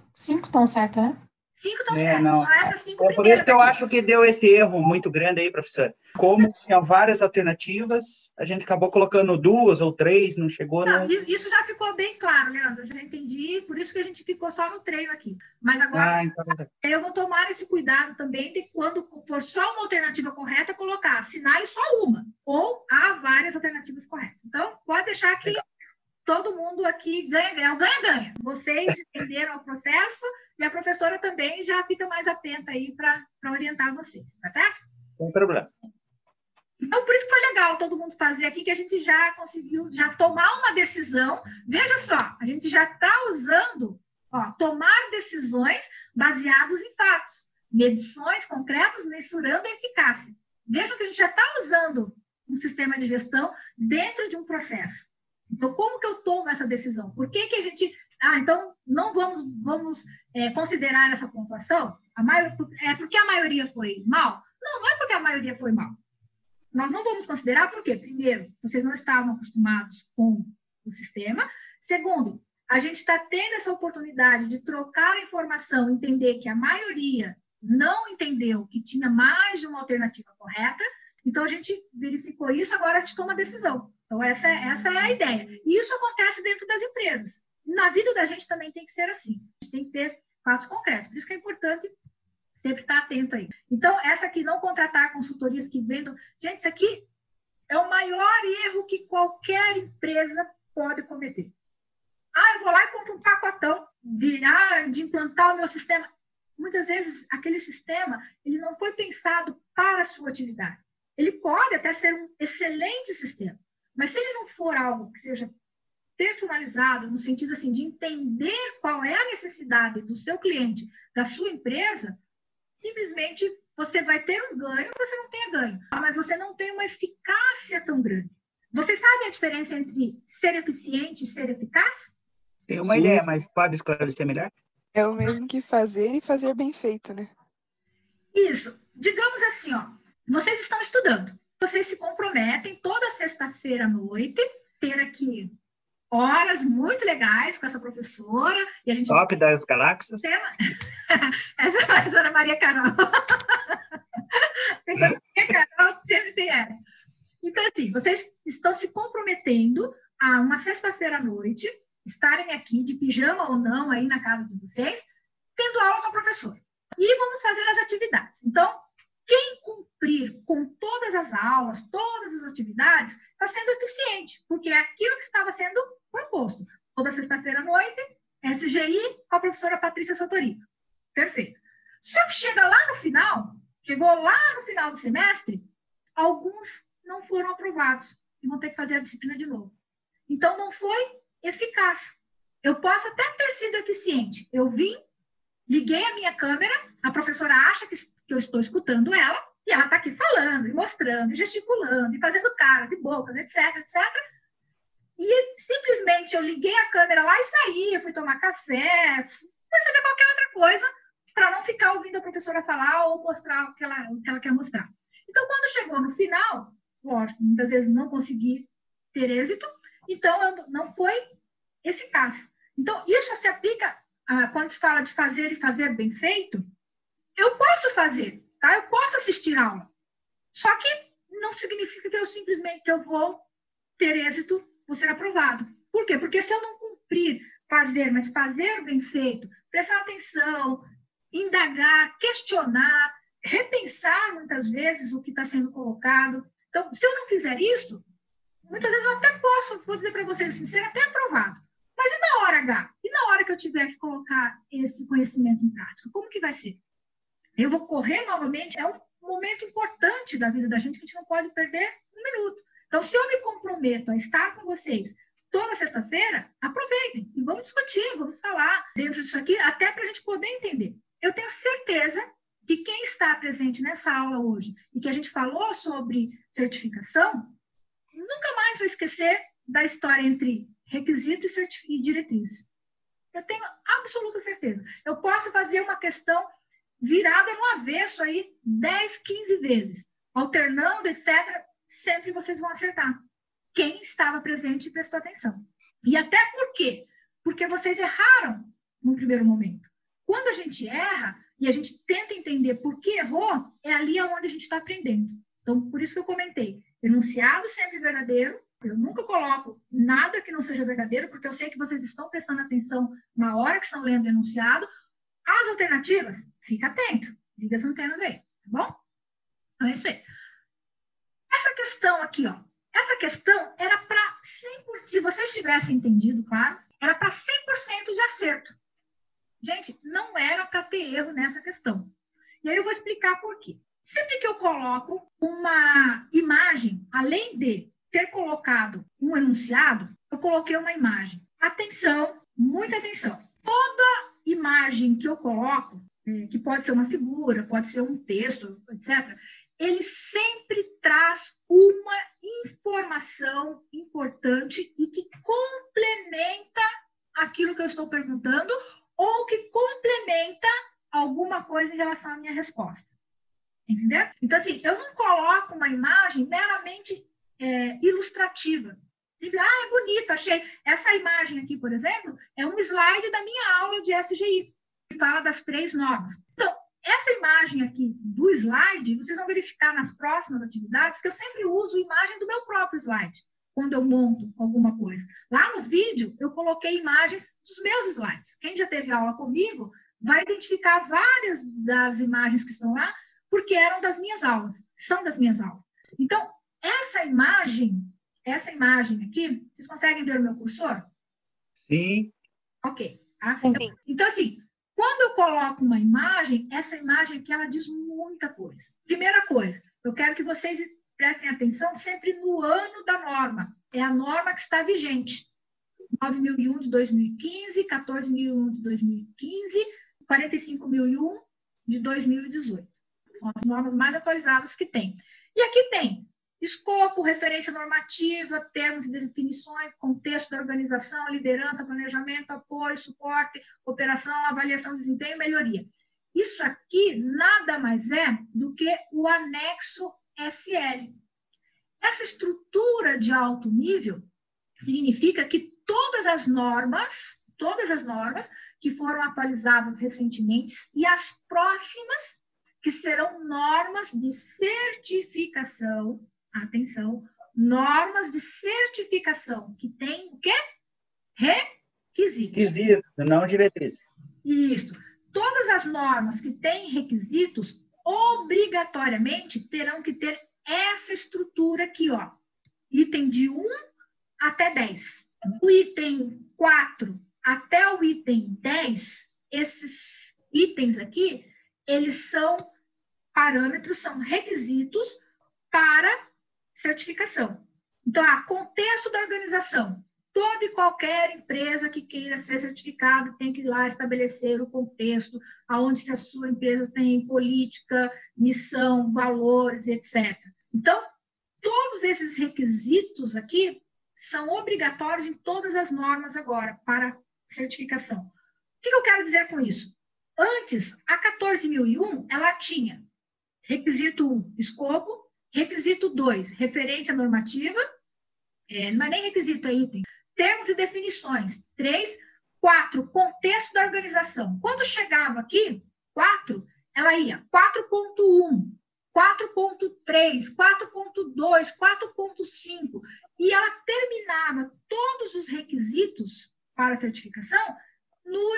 estão certos, né? 5 estão certos, só essas 5 primeiras. Por isso que eu acho que deu esse erro muito grande aí, professor. Como tinha várias alternativas, a gente acabou colocando 2 ou 3, não chegou... Não, isso já ficou bem claro, Leandro, eu já entendi, por isso que a gente ficou só no treino aqui. Mas agora, então... eu vou tomar esse cuidado também de quando for só uma alternativa correta, colocar, assinale só uma, ou há várias alternativas corretas. Então, pode deixar que todo mundo aqui ganha-ganha. O ganha-ganha. Vocês entenderam o processo e a professora também já fica mais atenta aí para orientar vocês, tá certo? Sem problema. Então, por isso que foi legal todo mundo fazer aqui, que a gente já conseguiu tomar uma decisão. Veja só, a gente já está usando, tomar decisões baseadas em fatos, medições concretas, mensurando a eficácia. Vejam que a gente já está usando um sistema de gestão dentro de um processo. Então, como que eu tomo essa decisão? Por que a gente... então, não vamos considerar essa pontuação? Porque a maioria foi mal? Não é porque a maioria foi mal. Nós não vamos considerar porque, primeiro, vocês não estavam acostumados com o sistema. Segundo, a gente está tendo essa oportunidade de trocar a informação, entender que a maioria não entendeu que tinha mais de uma alternativa correta. Então, a gente verificou isso, agora a gente toma a decisão. Então, essa é a ideia. E isso acontece dentro das empresas. Na vida da gente também tem que ser assim. A gente tem que ter fatos concretos. Por isso que é importante sempre estar atento aí. Então, essa aqui, não contratar consultorias que vendam... Gente, isso aqui é o maior erro que qualquer empresa pode cometer. Eu vou lá e compro um pacotão de implantar o meu sistema. Muitas vezes, aquele sistema, ele não foi pensado para a sua atividade. Ele pode até ser um excelente sistema, mas se ele não for algo que seja personalizado, no sentido assim, de entender qual é a necessidade do seu cliente, da sua empresa, simplesmente você vai ter um ganho, você não tenha ganho, mas você não tem uma eficácia tão grande. Você sabe a diferença entre ser eficiente e ser eficaz? Tenho uma ideia, mas pode esclarecer melhor? É o mesmo que fazer e fazer bem feito, né? Isso. Digamos assim, ó, vocês estão estudando, vocês se comprometem toda sexta-feira à noite, ter aqui horas muito legais com essa professora. E a gente Top das galáxias. Essa é a professora Maria Carol. A professora Maria Carol sempre tem essa. Então, assim, vocês estão se comprometendo a uma sexta-feira à noite, estarem aqui de pijama ou não aí na casa de vocês, tendo aula com a professora. E vamos fazer as atividades. Então, quem cumprir com todas as aulas, todas as atividades, está sendo eficiente, porque é aquilo que estava sendo proposto. Toda sexta-feira à noite, SGI com a professora Patrícia Sotorico. Perfeito. Só que chegou lá no final do semestre, alguns não foram aprovados e vão ter que fazer a disciplina de novo. Então, não foi eficaz. Eu posso até ter sido eficiente. Eu vim, liguei a minha câmera, a professora acha que eu estou escutando ela, e ela está aqui falando, e mostrando, e gesticulando, e fazendo caras e bocas, etc, etc. E simplesmente eu liguei a câmera lá e saí, eu fui tomar café, fui fazer qualquer outra coisa, para não ficar ouvindo a professora falar ou mostrar o que ela quer mostrar. Então, quando chegou no final, lógico, muitas vezes não consegui ter êxito, então não foi eficaz. Então, isso se aplica quando se fala de fazer e fazer bem feito. Eu posso fazer, tá? Eu posso assistir aula. Só que não significa que eu simplesmente vou ter êxito, vou ser aprovado. Por quê? Porque se eu não cumprir, mas fazer bem feito, prestar atenção, indagar, questionar, repensar muitas vezes o que está sendo colocado. Então, se eu não fizer isso, muitas vezes eu até posso, vou dizer para vocês assim, ser até aprovado. Mas e na hora H? E na hora que eu tiver que colocar esse conhecimento em prática? Como que vai ser? Eu vou correr novamente? É um momento importante da vida da gente que a gente não pode perder um minuto. Então, se eu me comprometo a estar com vocês toda sexta-feira, aproveitem e vamos discutir, vamos falar dentro disso aqui, até para a gente poder entender. Eu tenho certeza que quem está presente nessa aula hoje e que a gente falou sobre certificação, nunca mais vai esquecer da história entre requisito e diretriz. Eu tenho absoluta certeza. Eu posso fazer uma questão virada no avesso aí 10, 15 vezes, alternando, etc. Sempre vocês vão acertar. Quem estava presente e prestou atenção. E até por quê? Porque vocês erraram no primeiro momento. Quando a gente erra e a gente tenta entender por que errou, é ali onde a gente está aprendendo. Então, por isso que eu comentei. Enunciado sempre verdadeiro. Eu nunca coloco nada que não seja verdadeiro, porque eu sei que vocês estão prestando atenção na hora que estão lendo o enunciado. As alternativas, fica atento. Liga as antenas aí, tá bom? Então, é isso aí. Essa questão aqui, ó. Essa questão era para 100%, se vocês tivessem entendido, claro, era para 100% de acerto. Gente, não era para ter erro nessa questão. E aí eu vou explicar por quê. Sempre que eu coloco uma imagem, além de ter colocado um enunciado, eu coloquei uma imagem. Atenção, muita atenção. Toda imagem que eu coloco, que pode ser uma figura, pode ser um texto, etc., ele sempre traz uma informação importante e que complementa aquilo que eu estou perguntando ou que complementa alguma coisa em relação à minha resposta. Entendeu? Então, assim, eu não coloco uma imagem meramente ilustrativa. Tipo, é bonito, achei. Essa imagem aqui, por exemplo, é um slide da minha aula de SGI, que fala das 3 normas. Então, essa imagem aqui do slide, vocês vão verificar nas próximas atividades que eu sempre uso imagem do meu próprio slide, quando eu monto alguma coisa. Lá no vídeo, eu coloquei imagens dos meus slides. Quem já teve aula comigo vai identificar várias das imagens que estão lá, porque eram das minhas aulas, são das minhas aulas. Então, essa imagem aqui, vocês conseguem ver o meu cursor? Sim. Ok. Tá? Então, assim, quando eu coloco uma imagem, essa imagem aqui, ela diz muita coisa. Primeira coisa, eu quero que vocês prestem atenção sempre no ano da norma. É a norma que está vigente. 9.001 de 2015, 14.001 de 2015, 45.001 de 2018. São as normas mais atualizadas que tem. E aqui tem escopo, referência normativa, termos e definições, contexto da organização, liderança, planejamento, apoio, suporte, operação, avaliação, desempenho e melhoria. Isso aqui nada mais é do que o anexo SL. Essa estrutura de alto nível significa que todas as normas que foram atualizadas recentemente e as próximas, que serão normas de certificação, atenção, normas de certificação que tem o quê? Requisitos. Requisitos, não diretrizes. Isso. Todas as normas que têm requisitos, obrigatoriamente, terão que ter essa estrutura aqui, ó. Item de 1 até 10. Do item 4 até o item 10, esses itens aqui, eles são parâmetros, são requisitos para certificação. Então, contexto da organização. Toda e qualquer empresa que queira ser certificada tem que ir lá estabelecer o contexto, aonde que a sua empresa tem política, missão, valores, etc. Então, todos esses requisitos aqui são obrigatórios em todas as normas agora para certificação. O que eu quero dizer com isso? Antes, a 14.001, ela tinha requisito 1, escopo, requisito 2, referência normativa, não é nem requisito, é item, termos e definições, 3, 4, contexto da organização. Quando chegava aqui, 4, ela ia 4.1, 4.3, 4.2, 4.5, e ela terminava todos os requisitos para certificação no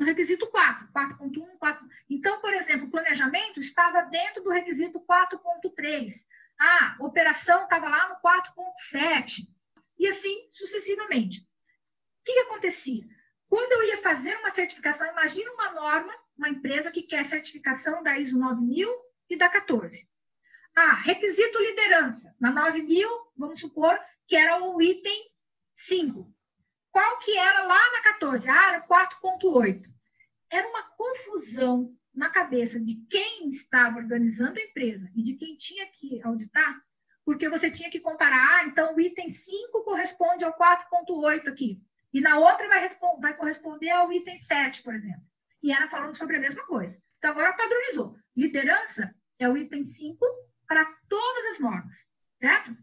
requisito 4, 4.1, 4. Então, por exemplo, o planejamento estava dentro do requisito 4.3. A operação estava lá no 4.7. E assim sucessivamente. O que acontecia? Quando eu ia fazer uma certificação, imagina uma norma, uma empresa que quer certificação da ISO 9000 e da 14. Requisito liderança. Na 9000, vamos supor que era o item 5. Qual que era lá na 14? Era 4.8. Era uma confusão na cabeça de quem estava organizando a empresa e de quem tinha que auditar, porque você tinha que comparar, então o item 5 corresponde ao 4.8 aqui, e na outra vai corresponder ao item 7, por exemplo. E era falando sobre a mesma coisa. Então agora padronizou. Liderança é o item 5 para todas as normas, certo?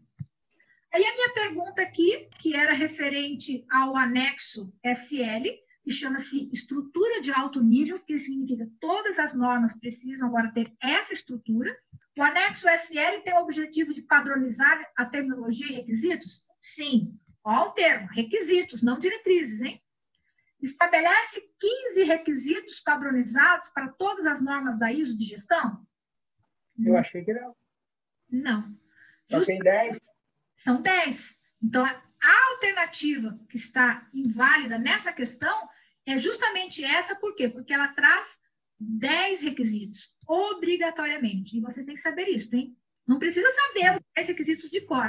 Aí a minha pergunta aqui, que era referente ao anexo SL, que chama-se estrutura de alto nível, que significa todas as normas precisam agora ter essa estrutura. O anexo SL tem o objetivo de padronizar a terminologia e requisitos? Sim. Olha o termo, requisitos, não diretrizes, hein? Estabelece 15 requisitos padronizados para todas as normas da ISO de gestão? Eu achei que não. Não. Só tem 10. São 10. Então, a alternativa que está inválida nessa questão é justamente essa, por quê? Porque ela traz 10 requisitos, obrigatoriamente. E você tem que saber isso, hein? Não precisa saber os 10 requisitos de cor.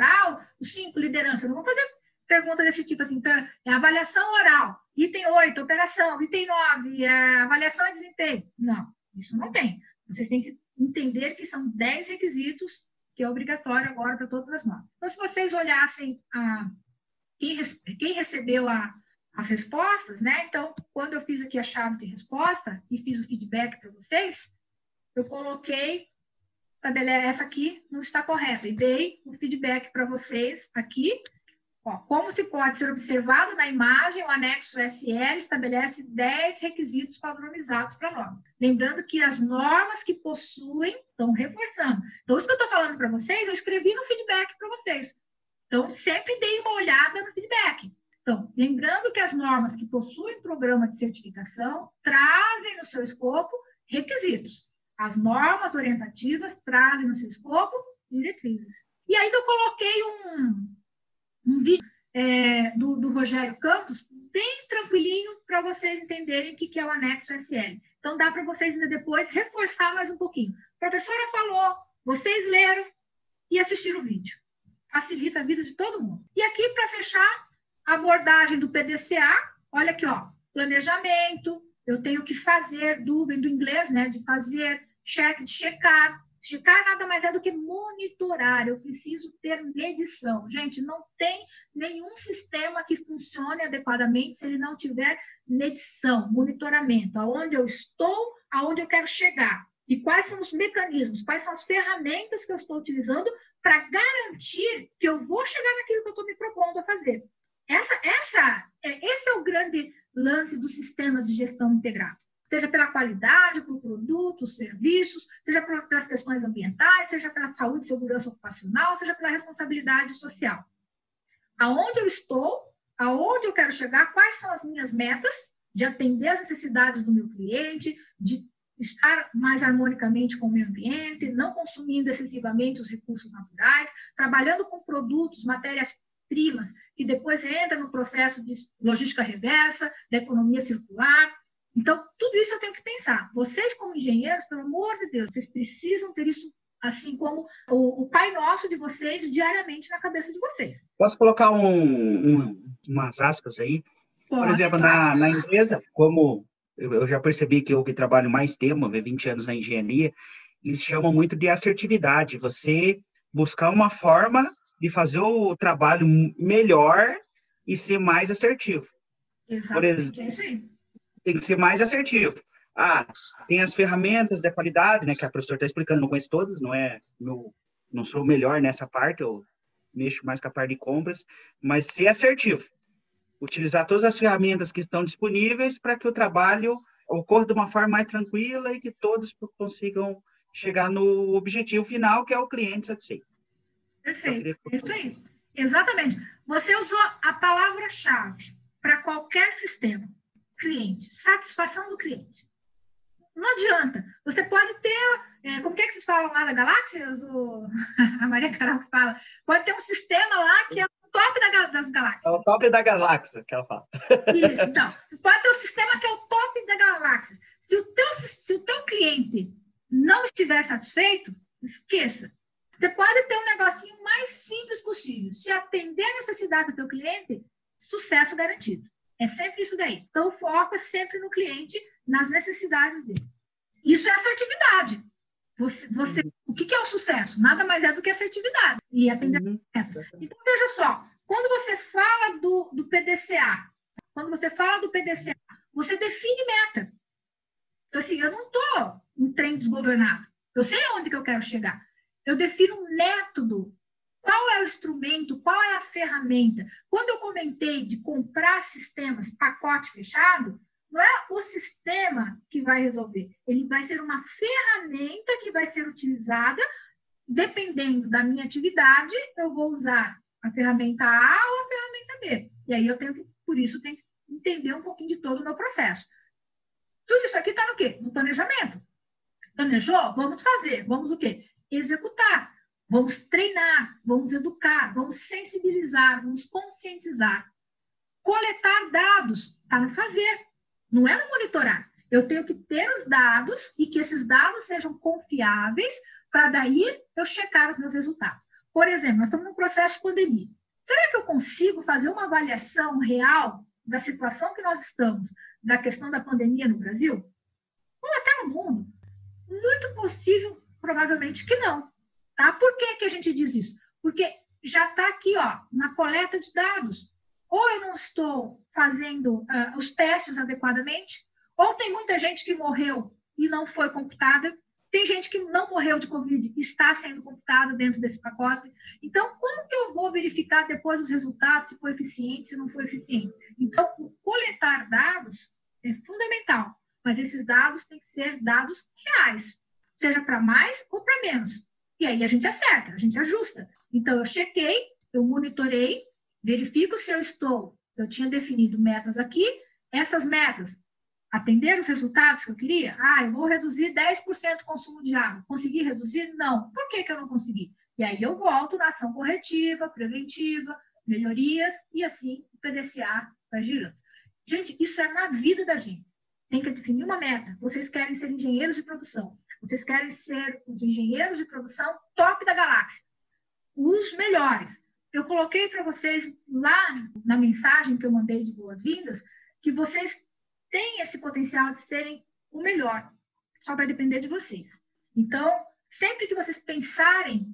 Os 5, liderança. Não vou fazer pergunta desse tipo assim. Então, avaliação oral, item 8, operação, item 9, avaliação e desempenho. Não, isso não tem. Vocês têm que entender que são 10 requisitos que é obrigatório agora para todas as normas. Então, se vocês olhassem quem recebeu as respostas, né? Então, quando eu fiz aqui a chave de resposta e fiz o feedback para vocês, eu coloquei, essa aqui não está correta, e dei o feedback para vocês aqui. Como se pode ser observado na imagem, o anexo SL estabelece 10 requisitos padronizados para a norma. Lembrando que as normas que possuem, estão reforçando. Então, isso que eu estou falando para vocês, eu escrevi no feedback para vocês. Então, sempre dei uma olhada no feedback. Então, lembrando que as normas que possuem programa de certificação trazem no seu escopo requisitos. As normas orientativas trazem no seu escopo diretrizes. E ainda eu coloquei um vídeo do Rogério Campos, bem tranquilinho, para vocês entenderem o que é o anexo SL. Então, dá para vocês ainda depois reforçar mais um pouquinho. A professora falou, vocês leram e assistiram o vídeo. Facilita a vida de todo mundo. E aqui, para fechar, abordagem do PDCA, olha aqui, ó, planejamento, eu tenho que fazer, vem do inglês, né, de fazer, checar. Checar nada mais é do que monitorar, eu preciso ter medição. Gente, não tem nenhum sistema que funcione adequadamente se ele não tiver medição, monitoramento, aonde eu estou, aonde eu quero chegar. E quais são os mecanismos, quais são as ferramentas que eu estou utilizando para garantir que eu vou chegar naquilo que eu estou me propondo a fazer. Esse é o grande lance dos sistemas de gestão integrado. Seja pela qualidade, pelo produto, os serviços, seja pelas questões ambientais, seja pela saúde e segurança ocupacional, seja pela responsabilidade social. Aonde eu estou, aonde eu quero chegar, quais são as minhas metas de atender as necessidades do meu cliente, de estar mais harmonicamente com o meio ambiente, não consumindo excessivamente os recursos naturais, trabalhando com produtos, matérias-primas, que depois entram no processo de logística reversa, da economia circular. Então, tudo isso eu tenho que pensar. Vocês, como engenheiros, pelo amor de Deus, vocês precisam ter isso, assim como o Pai Nosso de vocês, diariamente na cabeça de vocês. Posso colocar umas aspas aí? Por exemplo, na empresa, como eu já percebi que eu que trabalho mais tempo, 20 anos na engenharia, eles chamam muito de assertividade. Você buscar uma forma de fazer o trabalho melhor e ser mais assertivo. Exatamente, é isso aí. Tem que ser mais assertivo. Tem as ferramentas da qualidade, né, que a professora está explicando, não conheço todas, não sou o melhor nessa parte, eu mexo mais com a parte de compras, mas ser assertivo. Utilizar todas as ferramentas que estão disponíveis para que o trabalho ocorra de uma forma mais tranquila e que todos consigam chegar no objetivo final, que é o cliente satisfeito. Perfeito, é isso aí. Exatamente. Você usou a palavra-chave para qualquer sistema. Cliente, satisfação do cliente. Não adianta. Você pode ter, como que vocês falam lá da galáxia? A Maria Carol que fala, pode ter um sistema lá que é o top das galáxias. É o top da galáxia, que ela fala. Isso, então. Pode ter um sistema que é o top da galáxia. Se o teu cliente não estiver satisfeito, esqueça. Você pode ter um negocinho mais simples possível. Se atender a necessidade do teu cliente, sucesso garantido. É sempre isso daí. Então, o foco é sempre no cliente, nas necessidades dele. Isso é assertividade. O que é o sucesso? Nada mais é do que assertividade e atender a metas. Então, veja só, quando você fala do PDCA, você define meta. Então, assim, eu não estou um trem desgovernado. Eu sei onde que eu quero chegar. Eu defino um método. Qual é o instrumento? Qual é a ferramenta? Quando eu comentei de comprar sistemas, pacote fechado, não é o sistema que vai resolver. Ele vai ser uma ferramenta que vai ser utilizada, dependendo da minha atividade, eu vou usar a ferramenta A ou a ferramenta B. E aí por isso, tenho que entender um pouquinho de todo o meu processo. Tudo isso aqui está no quê? No planejamento. Planejou? Vamos fazer. Vamos o quê? Executar. Vamos treinar, vamos educar, vamos sensibilizar, vamos conscientizar. Coletar dados, está no fazer, não é no monitorar. Eu tenho que ter os dados e que esses dados sejam confiáveis para daí eu checar os meus resultados. Por exemplo, nós estamos num processo de pandemia. Será que eu consigo fazer uma avaliação real da situação que nós estamos, da questão da pandemia no Brasil? Ou até no mundo? Muito possível, provavelmente que não. Tá? Por que a gente diz isso? Porque já está aqui, ó, na coleta de dados. Ou eu não estou fazendo os testes adequadamente, ou tem muita gente que morreu e não foi computada, tem gente que não morreu de Covid e está sendo computada dentro desse pacote. Então, como que eu vou verificar depois os resultados, se foi eficiente, se não foi eficiente? Então, o coletar dados é fundamental, mas esses dados têm que ser dados reais, seja para mais ou para menos. E aí a gente acerta, a gente ajusta. Então, eu chequei, eu monitorei, verifico se eu tinha definido metas aqui, essas metas atenderam os resultados que eu queria? Eu vou reduzir 10% o consumo de água. Consegui reduzir? Não. Por que eu não consegui? E aí eu volto na ação corretiva, preventiva, melhorias, e assim o PDCA vai girando. Gente, isso é na vida da gente. Tem que definir uma meta. Vocês querem ser engenheiros de produção. Vocês querem ser os engenheiros de produção top da galáxia. Os melhores. eu coloquei para vocês lá na mensagem que eu mandei de boas-vindas que vocês têm esse potencial de serem o melhor. Só vai depender de vocês. Então, sempre que vocês pensarem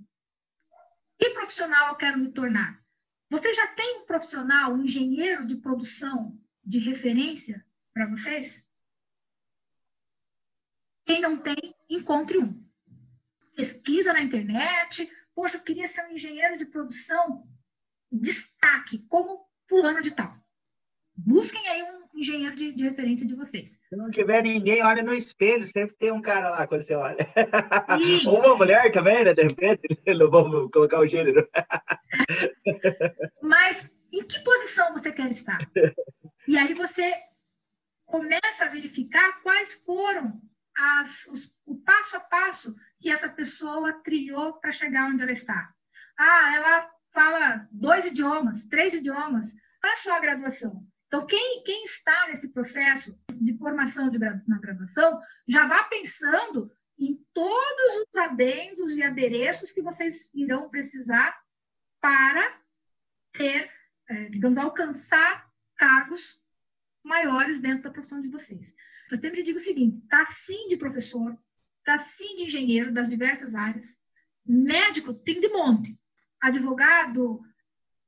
que profissional eu quero me tornar, você já tem um profissional, um engenheiro de produção de referência para vocês? Quem não tem, encontre um. Pesquisa na internet. Poxa, eu queria ser um engenheiro de produção. Destaque, como fulano de tal. Busquem aí um engenheiro de referência de vocês. Se não tiver ninguém, olha no espelho. Sempre tem um cara lá quando você olha. Ou uma mulher também, né? De repente, não vamos colocar o gênero. Mas em que posição você quer estar? E aí você começa a verificar quais foram o passo a passo que essa pessoa trilhou para chegar onde ela está. Ah, ela fala 2 idiomas, 3 idiomas. Não é só a graduação. Então, quem está nesse processo de formação na graduação, já vá pensando em todos os adendos e adereços que vocês irão precisar para ter, digamos, alcançar cargos maiores dentro da profissão de vocês. Eu sempre digo o seguinte, está sim de professor, está sim de engenheiro das diversas áreas, médico tem de monte, advogado,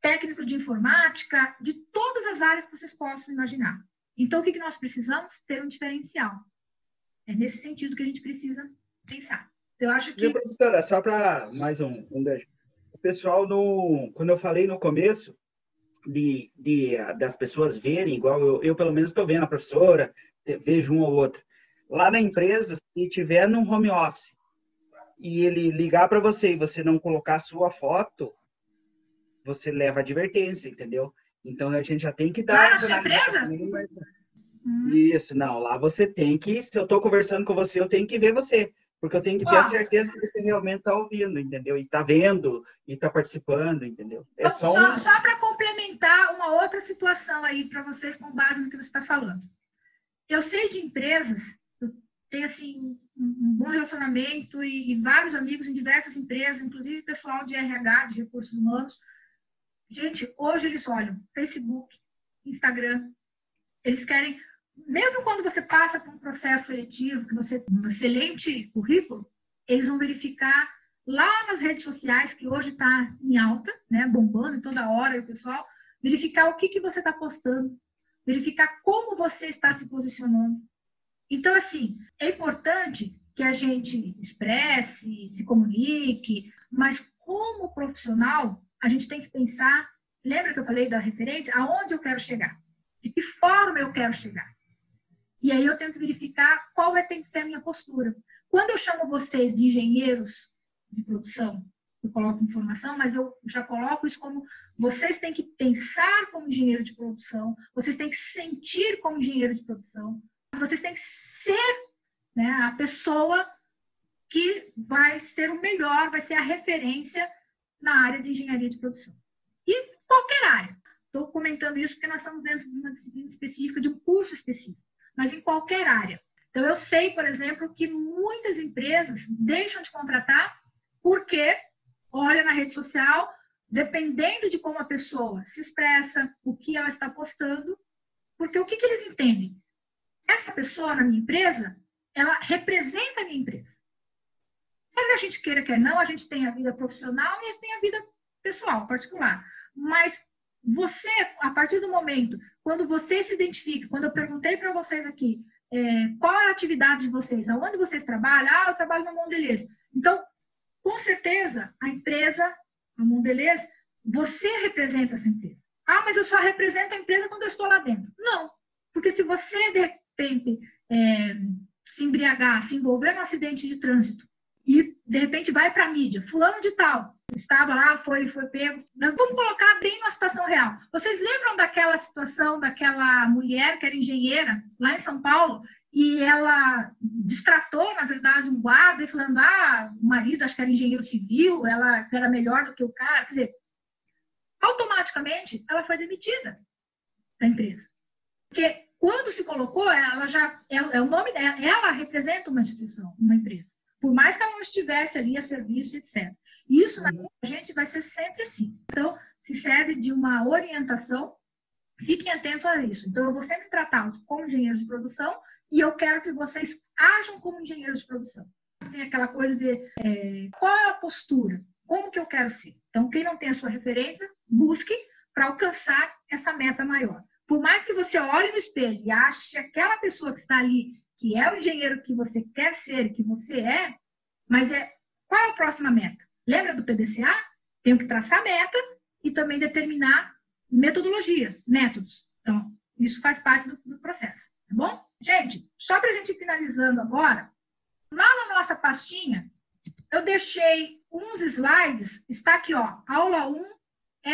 técnico de informática, de todas as áreas que vocês possam imaginar. Então, o que nós precisamos? Ter um diferencial. É nesse sentido que a gente precisa pensar. Eu acho que... Professora, só para mais um gancho. O pessoal, quando eu falei no começo, das pessoas verem, igual eu pelo menos estou vendo a professora, vejo um ou outro. Lá na empresa, se tiver num home office e ele ligar para você e você não colocar a sua foto, você leva advertência, entendeu? Então, a gente já tem que dar... Lá na sua empresa? Isso, não. Lá você tem que... Se eu estou conversando com você, eu tenho que ver você. Porque eu tenho que ter a certeza que você realmente está ouvindo, entendeu? E está vendo, e está participando, entendeu? É só para complementar uma outra situação aí para vocês com base no que você está falando. Eu sei de empresas, eu tenho assim, um bom relacionamento e vários amigos em diversas empresas, inclusive pessoal de RH, de recursos humanos. Gente, hoje eles olham Facebook, Instagram, eles querem, mesmo quando você passa por um processo seletivo, que você tem um excelente currículo, eles vão verificar lá nas redes sociais, que hoje está em alta, né, bombando toda hora, o pessoal, verificar o que você está postando, verificar como você está se posicionando. Então, assim, é importante que a gente expresse, se comunique, mas como profissional, a gente tem que pensar, lembra que eu falei da referência? Aonde eu quero chegar? De que forma eu quero chegar? E aí eu tenho que verificar qual tem que ser a minha postura. Quando eu chamo vocês de engenheiros de produção, eu coloco informação, mas eu já coloco isso como vocês têm que pensar como engenheiro de produção, vocês têm que sentir como engenheiro de produção, vocês têm que ser, né, a pessoa que vai ser o melhor, vai ser a referência na área de engenharia de produção. E qualquer área. Estou comentando isso porque nós estamos dentro de uma disciplina específica, de um curso específico, mas em qualquer área. Então, eu sei, por exemplo, que muitas empresas deixam de contratar porque olha na rede social, dependendo de como a pessoa se expressa, o que ela está postando, porque o que eles entendem? Essa pessoa na minha empresa, ela representa a minha empresa. Quer a gente queira, quer não, a gente tem a vida profissional e tem a vida pessoal, particular. Mas você, a partir do momento, quando você se identifica, quando eu perguntei para vocês aqui, qual é a atividade de vocês, aonde vocês trabalham? Ah, eu trabalho na Mondelez. Então, com certeza, a empresa, a Mondelez, você representa essa empresa. Ah, mas eu só represento a empresa quando eu estou lá dentro. Não, porque se você, de repente, se embriagar, se envolver num acidente de trânsito e, de repente, vai para a mídia, fulano de tal, estava lá, foi pego. Vamos colocar bem na situação real. Vocês lembram daquela situação daquela mulher que era engenheira lá em São Paulo e ela distratou, na verdade, um guarda e falando, o marido acho que era engenheiro civil, ela era melhor do que o cara. Quer dizer, automaticamente ela foi demitida da empresa. Porque quando se colocou, ela já é o nome dela, ela representa uma instituição, uma empresa. Por mais que ela não estivesse ali a serviço, etc. Isso na gente vai ser sempre assim. Então, se serve de uma orientação. Fiquem atentos a isso. Então, eu vou sempre tratá-los como engenheiros de produção e eu quero que vocês ajam como engenheiros de produção. Tem aquela coisa de qual é a postura? Como que eu quero ser? Então, quem não tem a sua referência, busque para alcançar essa meta maior. Por mais que você olhe no espelho e ache aquela pessoa que está ali, que é o engenheiro que você quer ser, que você é, mas qual é a próxima meta? Lembra do PDCA? Tenho que traçar meta e também determinar metodologia, métodos. Então, isso faz parte do processo, tá bom? Gente, só para a gente ir finalizando agora, lá na nossa pastinha, eu deixei uns slides, está aqui, ó, aula 1,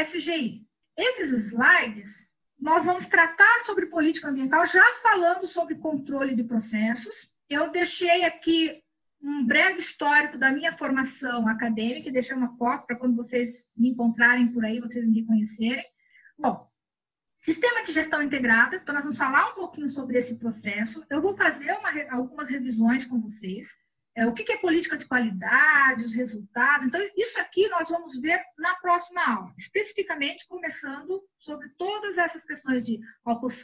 SGI. Esses slides, nós vamos tratar sobre política ambiental, já falando sobre controle de processos. Eu deixei aqui um breve histórico da minha formação acadêmica, e deixei uma foto para quando vocês me encontrarem por aí, vocês me reconhecerem. Bom, sistema de gestão integrada, então nós vamos falar um pouquinho sobre esse processo. Eu vou fazer algumas revisões com vocês. O que é política de qualidade, os resultados. Então, isso aqui nós vamos ver na próxima aula, especificamente começando sobre todas essas questões de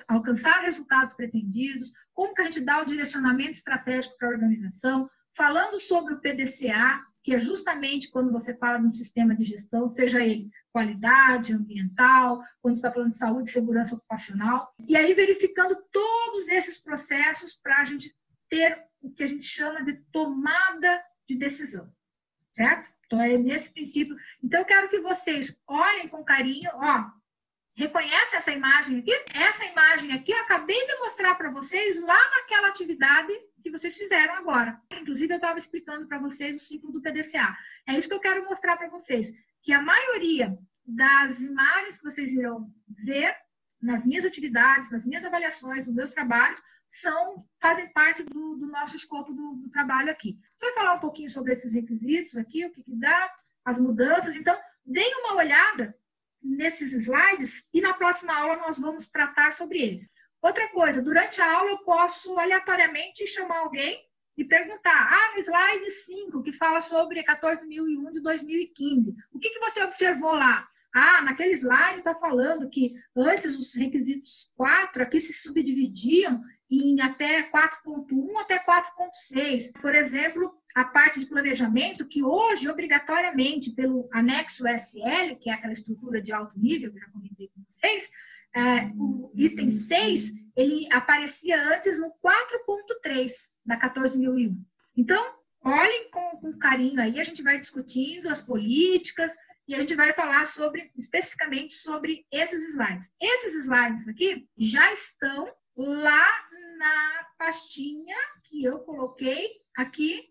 alcançar resultados pretendidos, como que a gente dá o direcionamento estratégico para a organização, falando sobre o PDCA, que é justamente quando você fala de um sistema de gestão, seja ele qualidade ambiental, quando você está falando de saúde e segurança ocupacional, e aí verificando todos esses processos para a gente ter o que a gente chama de tomada de decisão, certo? Então, é nesse princípio. Então, eu quero que vocês olhem com carinho, ó, reconhece essa imagem aqui? Essa imagem aqui eu acabei de mostrar para vocês lá naquela atividade que vocês fizeram agora. Inclusive, eu estava explicando para vocês o ciclo do PDCA. É isso que eu quero mostrar para vocês, que a maioria das imagens que vocês irão ver nas minhas atividades, nas minhas avaliações, nos meus trabalhos, fazem parte do nosso escopo do trabalho aqui. Vou falar um pouquinho sobre esses requisitos aqui, o que dá, as mudanças. Então, deem uma olhada nesses slides e na próxima aula nós vamos tratar sobre eles. Outra coisa, durante a aula eu posso aleatoriamente chamar alguém e perguntar, no slide 5, que fala sobre 14.001 de 2015, o que você observou lá? Naquele slide está falando que antes os requisitos 4 aqui se subdividiam em até 4.1 até 4.6. Por exemplo, a parte de planejamento, que hoje, obrigatoriamente, pelo anexo SL, que é aquela estrutura de alto nível, que eu já comentei com vocês, o item 6, ele aparecia antes no 4.3 da 14.001. Então, olhem com carinho aí, a gente vai discutindo as políticas e a gente vai falar especificamente sobre esses slides. Esses slides aqui já estão lá na pastinha que eu coloquei aqui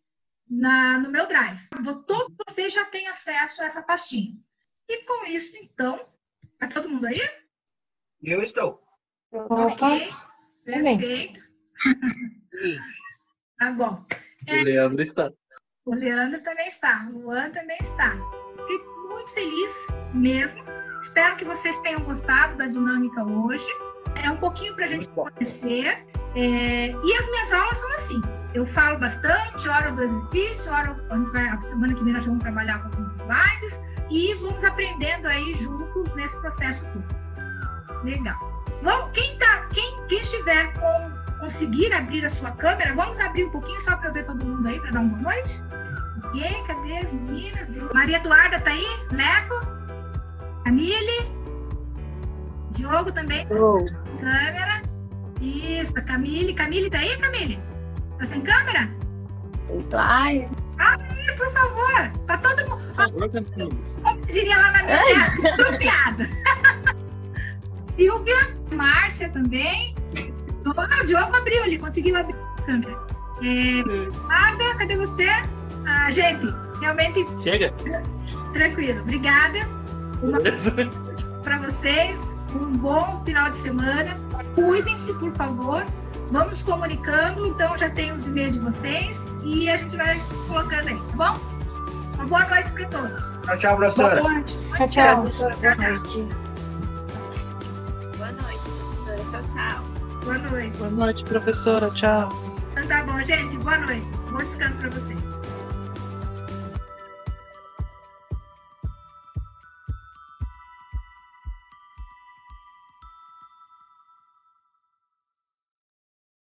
no meu Drive. Todos vocês já têm acesso a essa pastinha. E com isso, então, tá todo mundo aí? Eu estou. Ok, perfeito. Tá bom. O Leandro está. O Leandro também está. O Luan também está. Fico muito feliz mesmo. Espero que vocês tenham gostado da dinâmica hoje. É um pouquinho para a gente conhecer. E as minhas aulas são assim. Eu falo bastante, hora do exercício, a semana que vem nós vamos trabalhar com alguns slides e vamos aprendendo aí juntos nesse processo todo. Legal. Vamos, quem estiver conseguir abrir a sua câmera, vamos abrir um pouquinho só para eu ver todo mundo aí, para dar uma boa noite? Ok, cadê as meninas? Maria Eduarda tá aí? Leco? Camille? Diogo também? Câmera? Isso, a Camille. Camille tá aí, Camille? Tá sem câmera? Eu estou. Ai, por favor. Tá todo mundo. Como diria lá na minha terra, estrupiado. Silvia, Márcia também. O Diogo abriu ali, conseguiu abrir a câmera. Nada, cadê você? Gente, realmente. Chega. Tranquilo, obrigada. Para vocês, um bom final de semana. Cuidem-se, por favor. Vamos comunicando, então já tem os e-mails de vocês e a gente vai colocando aí, tá bom? Uma boa noite para todos. Tchau, professora. Boa noite. Tchau. boa noite. Boa noite, professora. Tchau. Boa noite. Boa noite, professora. Tchau. Então tá bom, gente. Boa noite. Bom descanso para vocês.